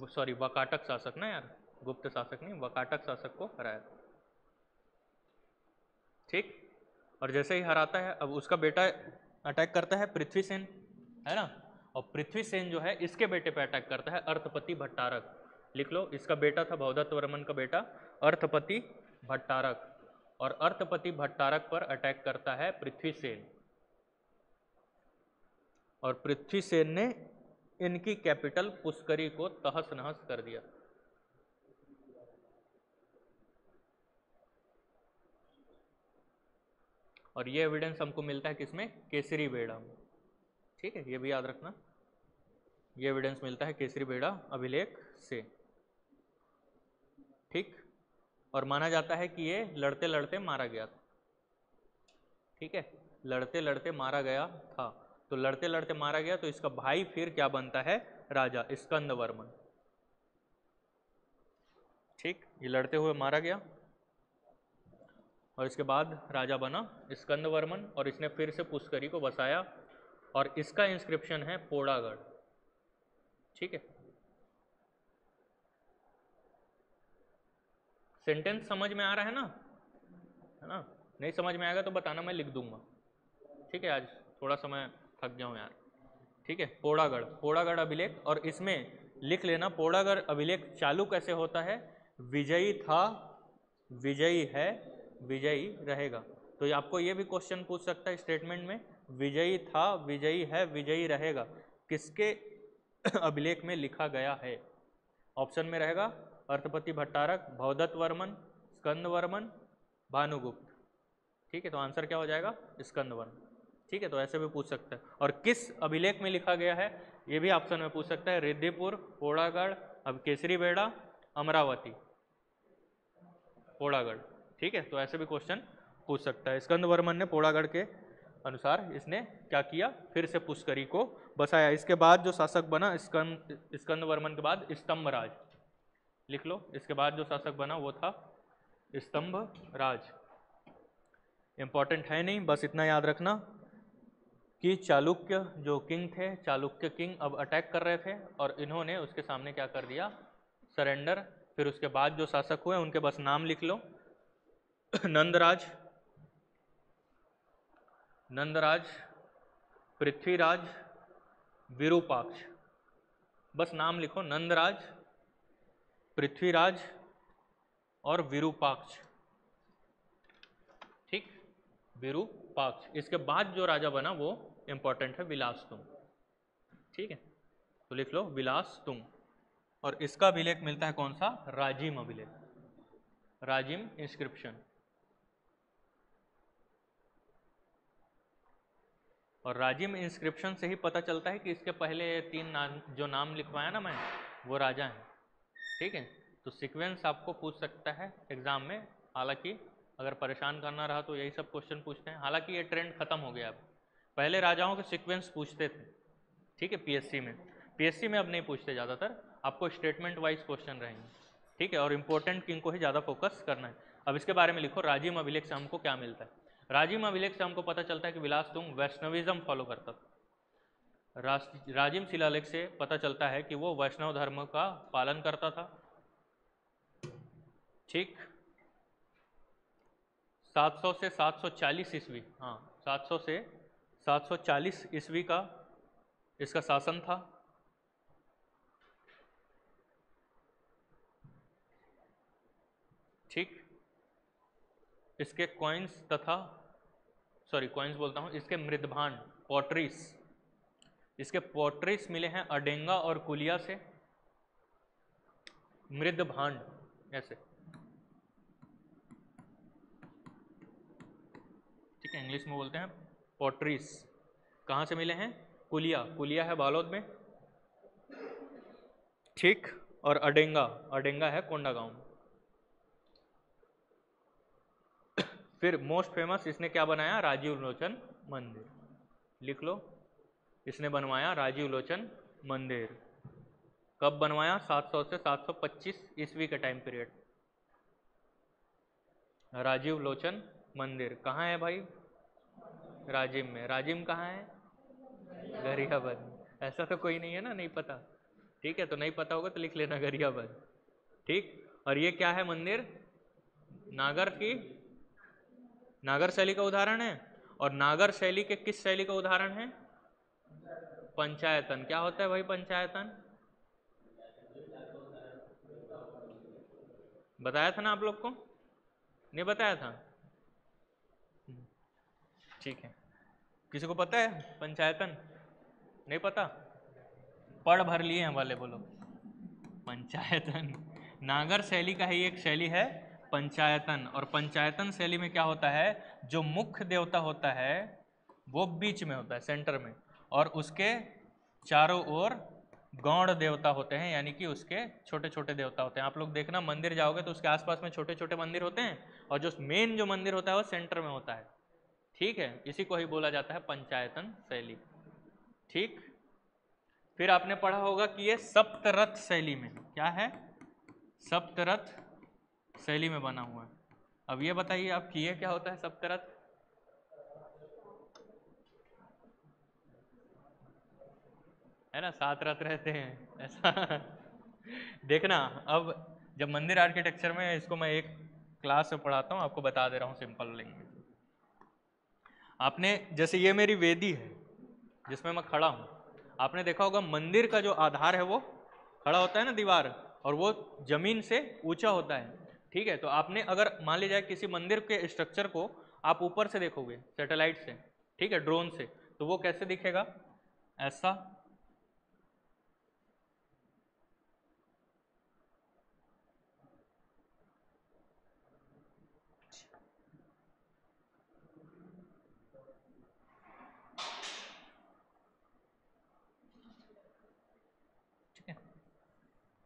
Speaker 1: सॉरी, वकाटक शासक ना यार, गुप्त शासक नहीं, वकाटक शासक को हराया था, ठीक। और जैसे ही हराता है, अब उसका बेटा अटैक करता है पृथ्वीसेन, है ना। और पृथ्वीसेन जो है इसके बेटे पे अटैक करता है अर्थपति भट्टारक। लिख लो, इसका बेटा था भवदत्त वर्मन का बेटा अर्थपति भट्टारक। और अर्थपति भट्टारक पर अटैक करता है पृथ्वीसेन, और पृथ्वीसेन ने इनकी कैपिटल पुष्करी को तहस नहस कर दिया। और ये एविडेंस हमको मिलता है किसमें? केसरी बेड़ा में। ठीक है, ये भी याद रखना, ये एविडेंस मिलता है केसरी बेड़ा अभिलेख से। ठीक, और माना जाता है कि ये लड़ते लड़ते मारा गया था। ठीक है, लड़ते लड़ते मारा गया था, तो लड़ते लड़ते मारा गया तो इसका भाई फिर क्या बनता है? राजा स्कंदवर्मन। ठीक, ये लड़ते हुए मारा गया और इसके बाद राजा बना स्कंदवर्मन, और इसने फिर से पुष्करी को बसाया, और इसका इंस्क्रिप्शन है पोड़ागढ़। ठीक है, सेंटेंस समझ में आ रहा है ना? नहीं समझ में आएगा तो बताना, मैं लिख दूंगा। ठीक है, आज थोड़ा समय थक गया हूँ यार। ठीक है, पोड़ागढ़, पोड़ागढ़ अभिलेख, और इसमें लिख लेना पोड़ागढ़ अभिलेख चालू कैसे होता है? विजयी था, विजयी है, विजयी रहेगा। तो आपको ये भी क्वेश्चन पूछ सकता है स्टेटमेंट में, विजयी था, विजयी है, विजयी रहेगा किसके अभिलेख में लिखा गया है? ऑप्शन में रहेगा अर्थपति भट्टारक, भवदत्त वर्मन, स्कंदवर्मन, भानुगुप्त। ठीक है, तो आंसर क्या हो जाएगा? स्कंदवर्मन। ठीक है, तो ऐसे भी पूछ सकता है। और किस अभिलेख में लिखा गया है ये भी ऑप्शन में पूछ सकता है, रिद्धिपुर, पोड़ागढ़, अब केसरी बेड़ा, अमरावती, पोड़ागढ़। ठीक है, तो ऐसे भी क्वेश्चन पूछ सकता है। स्कंदवर्मन ने पोड़ागढ़ के अनुसार इसने क्या किया? फिर से पुष्करी को बसाया। इसके बाद जो शासक बना स्कंदवर्मन के बाद स्तंभराज, लिख लो, इसके बाद जो शासक बना वो था स्तंभराज। इंपॉर्टेंट है नहीं, बस इतना याद रखना कि चालुक्य जो किंग थे, चालुक्य किंग अब अटैक कर रहे थे और इन्होंने उसके सामने क्या कर दिया? सरेंडर। फिर उसके बाद जो शासक हुए उनके बस नाम लिख लो, नंदराज, नंदराज, पृथ्वीराज, विरूपाक्ष। बस नाम लिखो, नंदराज, पृथ्वीराज और विरूपाक्ष। ठीक, विरूपाक्ष। इसके बाद जो राजा बना वो इंपॉर्टेंट है, विलासतुंग। ठीक है, तो लिख लो विलासतुंग। और इसका अभिलेख मिलता है कौन सा? राजिम अभिलेख, राजिम इंस्क्रिप्शन। और राजिम इंस्क्रिप्शन से ही पता चलता है कि इसके पहले तीन जो नाम लिखवाया ना मैं, वो राजा हैं। ठीक है, तो सीक्वेंस आपको पूछ सकता है एग्जाम में, हालांकि अगर परेशान करना रहा तो यही सब क्वेश्चन पूछते हैं। हालांकि ये ट्रेंड खत्म हो गया अब, पहले राजाओं के सीक्वेंस पूछते थे। ठीक है, पीएससी में अब नहीं पूछते, ज़्यादातर आपको स्टेटमेंट वाइज क्वेश्चन रहेंगे। ठीक है, और इंपॉर्टेंट किंग को ही ज़्यादा फोकस करना है। अब इसके बारे में लिखो, राजिम अभिलेख से हमको क्या मिलता है? राजिम अभिलेख से हमको पता चलता है कि विलासतुंग वैष्णविज्म फॉलो करता था। राजिम शिलालेख से पता चलता है कि वो वैष्णव धर्म का पालन करता था। ठीक, 700 से 740 ईस्वी, हाँ 700 से 740 ईस्वी का इसका शासन था। ठीक, इसके कॉइन्स तथा कॉइन्स बोलता हूँ, इसके मृदभांड पॉटरीज, इसके पॉटरीज मिले हैं अडेंगा और कुलिया से। मृदभांड ऐसे, ठीक है, इंग्लिश में बोलते हैं पॉटरीज। कहाँ से मिले हैं? कुलिया, कुलिया है बालोद में। ठीक, और अडेंगा, अडेंगा है कोंडागांव में। फिर मोस्ट फेमस इसने क्या बनाया? राजीव लोचन मंदिर, लिख लो, इसने बनवाया राजीव लोचन मंदिर। कब बनवाया? 700 से 725 ईस्वी के टाइम पीरियड। राजीव लोचन मंदिर कहाँ है भाई? राजिम में। राजिम कहाँ है? गरियाबंद। ऐसा तो कोई नहीं है ना नहीं पता? ठीक है, तो नहीं पता होगा तो लिख लेना गरियाबंद। ठीक, और ये क्या है मंदिर? नागर शैली का उदाहरण है। और नागर शैली के किस शैली का उदाहरण है? पंचायतन। क्या होता है भाई पंचायतन? बताया था ना आप लोग को? नहीं बताया था? ठीक है, किसी को पता है पंचायतन? नहीं पता? पढ़ भर लिए हैं वाले बोलो। पंचायतन नागर शैली का ही एक शैली है पंचायतन। और पंचायतन शैली में क्या होता है, जो मुख्य देवता होता है वो बीच में होता है, सेंटर में, और उसके चारों ओर गौण देवता होते हैं, यानी कि उसके छोटे छोटे देवता होते हैं। आप लोग देखना मंदिर जाओगे तो उसके आसपास में छोटे छोटे मंदिर होते हैं, और जो मेन जो मंदिर होता है वो सेंटर में होता है। ठीक है, इसी को ही बोला जाता है पंचायतन शैली। ठीक, फिर आपने पढ़ा होगा कि ये सप्तरथ शैली में, क्या है, सप्तरथ शैली में बना हुआ है। अब ये बताइए आप कि ये क्या होता है सप्तरथ? है ना, 7 रथ रहते हैं ऐसा। देखना, अब जब मंदिर आर्किटेक्चर में इसको मैं एक क्लास में पढ़ाता हूँ, आपको बता दे रहा हूँ सिंपल लैंग्वेज। आपने जैसे ये मेरी वेदी है जिसमें मैं खड़ा हूँ, आपने देखा होगा मंदिर का जो आधार है वो खड़ा होता है ना दीवार, और वो जमीन से ऊंचा होता है। ठीक है, तो आपने अगर मान लीजिए किसी मंदिर के स्ट्रक्चर को आप ऊपर से देखोगे सैटेलाइट से, ठीक है, ड्रोन से, तो वो कैसे दिखेगा, ऐसा। ठीक है,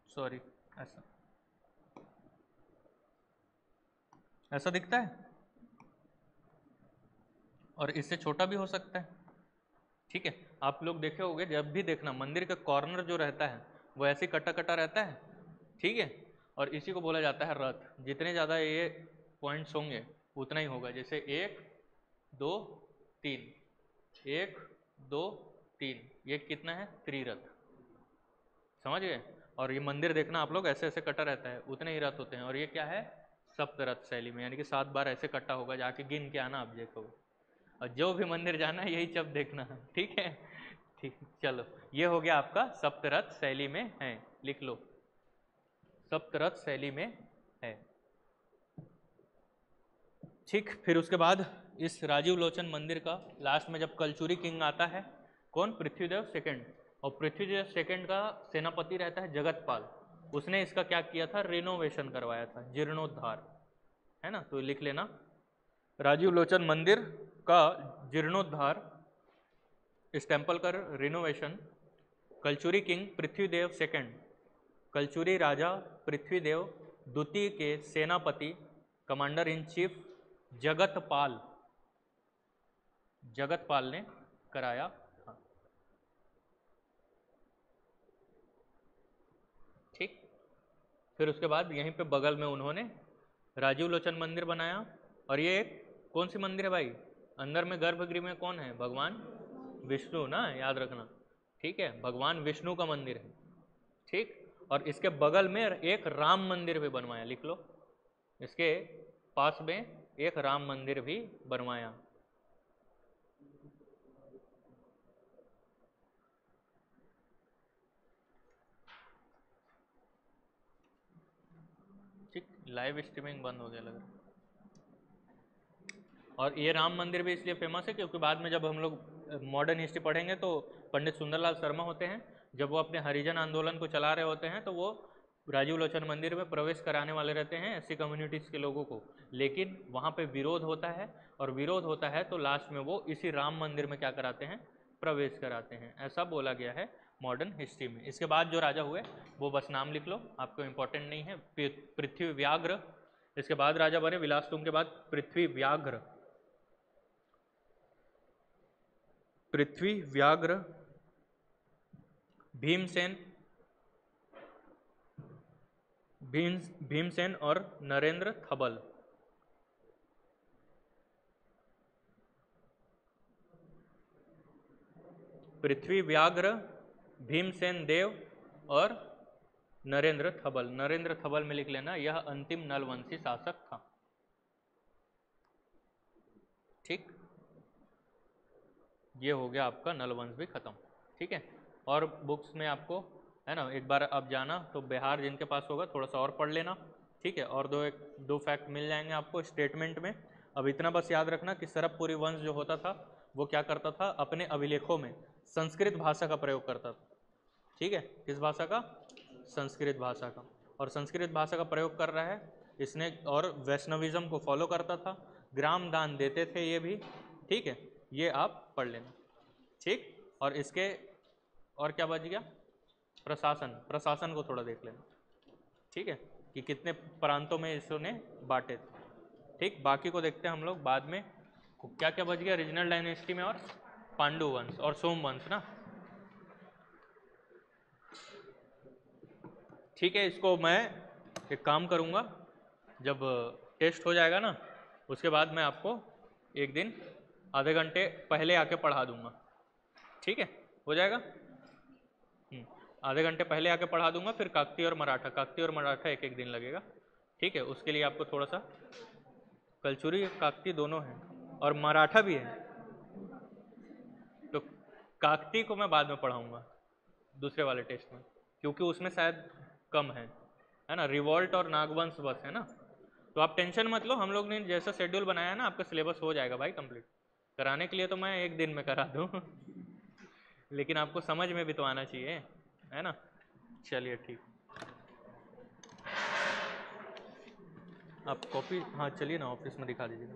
Speaker 1: सॉरी, ऐसा ऐसा दिखता है, और इससे छोटा भी हो सकता है। ठीक है, आप लोग देखे होंगे, जब भी देखना मंदिर का कॉर्नर जो रहता है वो ऐसे कटा कटा रहता है। ठीक है, और इसी को बोला जाता है रथ। जितने ज़्यादा ये पॉइंट्स होंगे उतना ही होगा, जैसे 1 2 3, 1 2 3, ये कितना है, त्रिरथ। समझ गए? और ये मंदिर देखना आप लोग, ऐसे ऐसे कटा रहता है, उतने ही रथ होते हैं। और ये क्या है, सप्तरथ शैली में, यानी कि 7 बार ऐसे कटा होगा, जाके गिन के आना आप देखोगे। और जो भी मंदिर जाना है यही सब देखना है। ठीक है, ठीक, चलो, ये हो गया आपका सप्तरथ शैली में है, लिख लो, सप्तरथ शैली में है। ठीक, फिर उसके बाद इस राजीव लोचन मंदिर का लास्ट में जब कलचुरी किंग आता है, कौन, पृथ्वीदेव सेकंड, और पृथ्वीदेव सेकंड का सेनापति रहता है जगतपाल। उसने इसका क्या किया था, रिनोवेशन करवाया था, जीर्णोद्धार, है ना, तो लिख लेना, राजीव लोचन मंदिर का जीर्णोद्धार, इस टेम्पल का renovation, Kalachuri king Prithvideva second, Kalachuri राजा पृथ्वीदेव द्वितीय के सेनापति commander in chief Jagatpal, Jagatpal ने कराया था। ठीक, फिर उसके बाद यहीं पे बगल में उन्होंने राजीव लोचन मंदिर बनाया। और ये कौन सी मंदिर है भाई, अंदर में गर्भगृह में कौन है, भगवान विष्णु ना, याद रखना। ठीक है, भगवान विष्णु का मंदिर है। ठीक, और इसके बगल में एक राम मंदिर भी बनवाया, लिख लो, इसके पास में एक राम मंदिर भी बनवाया। ठीक, लाइव स्ट्रीमिंग बंद हो गया लग रहा है। और ये राम मंदिर भी इसलिए फेमस है क्योंकि बाद में जब हम लोग मॉडर्न हिस्ट्री पढ़ेंगे तो पंडित सुंदरलाल शर्मा होते हैं, जब वो अपने हरिजन आंदोलन को चला रहे होते हैं तो वो राजीव लोचन मंदिर में प्रवेश कराने वाले रहते हैं ऐसी कम्युनिटीज़ के लोगों को, लेकिन वहाँ पे विरोध होता है, और विरोध होता है तो लास्ट में वो इसी राम मंदिर में क्या कराते हैं, प्रवेश कराते हैं, ऐसा बोला गया है मॉडर्न हिस्ट्री में। इसके बाद जो राजा हुए वो बस नाम लिख लो, आपको इम्पोर्टेंट नहीं है। पृथ्वी व्याघ्र, इसके बाद राजा बने विलासतुंग के बाद पृथ्वी व्याघ्र, पृथ्वी व्याघ्र, भीमसेन, भीमसेन और नरेंद्र थबल। पृथ्वी व्याघ्र, भीमसेन देव और नरेंद्र थबल। नरेंद्र थबल में लिख लेना, यह अंतिम नलवंशी शासक था। ठीक, ये हो गया आपका नलवंश भी खत्म। ठीक है, और बुक्स में आपको, है ना, एक बार आप जाना तो बिहार जिनके पास होगा थोड़ा सा और पढ़ लेना। ठीक है, और दो फैक्ट मिल जाएंगे आपको स्टेटमेंट में। अब इतना बस याद रखना कि सरबपुरी वंश जो होता था वो क्या करता था, अपने अभिलेखों में संस्कृत भाषा का प्रयोग करता था। ठीक है, किस भाषा का? संस्कृत भाषा का। और संस्कृत भाषा का प्रयोग कर रहा है इसने, और वैष्णविज्म को फॉलो करता था, ग्राम दान देते थे ये भी। ठीक है, ये आप पढ़ लेना। ठीक, और इसके और क्या बच गया? प्रशासन, प्रशासन को थोड़ा देख लेना। ठीक है, कि कितने प्रांतों में इसने बांटे थे। ठीक, बाकी को देखते हैं हम लोग बाद में। क्या क्या बच गया रीजनल डायनेस्टी में? और पांडु वंश और सोम वंश ना। ठीक है, इसको मैं एक काम करूँगा, जब टेस्ट हो जाएगा ना उसके बाद मैं आपको एक दिन आधे घंटे पहले आके पढ़ा दूंगा। ठीक है, हो जाएगा? आधे घंटे पहले आके पढ़ा दूंगा। फिर काकती और मराठा, काकती और मराठा एक एक दिन लगेगा। ठीक है, उसके लिए आपको थोड़ा सा, कलचुरी काकती दोनों हैं और मराठा भी है, तो काकती को मैं बाद में पढ़ाऊंगा दूसरे वाले टेस्ट में, क्योंकि उसमें शायद कम है ना, रिवॉल्ट और नागवंश बस है ना। तो आप टेंशन मत लो, हम लोग ने जैसा शेड्यूल बनाया है ना आपका सिलेबस हो जाएगा भाई कंप्लीट। कराने के लिए तो मैं एक दिन में करा दूँ लेकिन आपको समझ में भी तो आना चाहिए, है ना। चलिए ठीक, आप कॉपी, हाँ चलिए ना ऑफिस में दिखा दीजिएगा।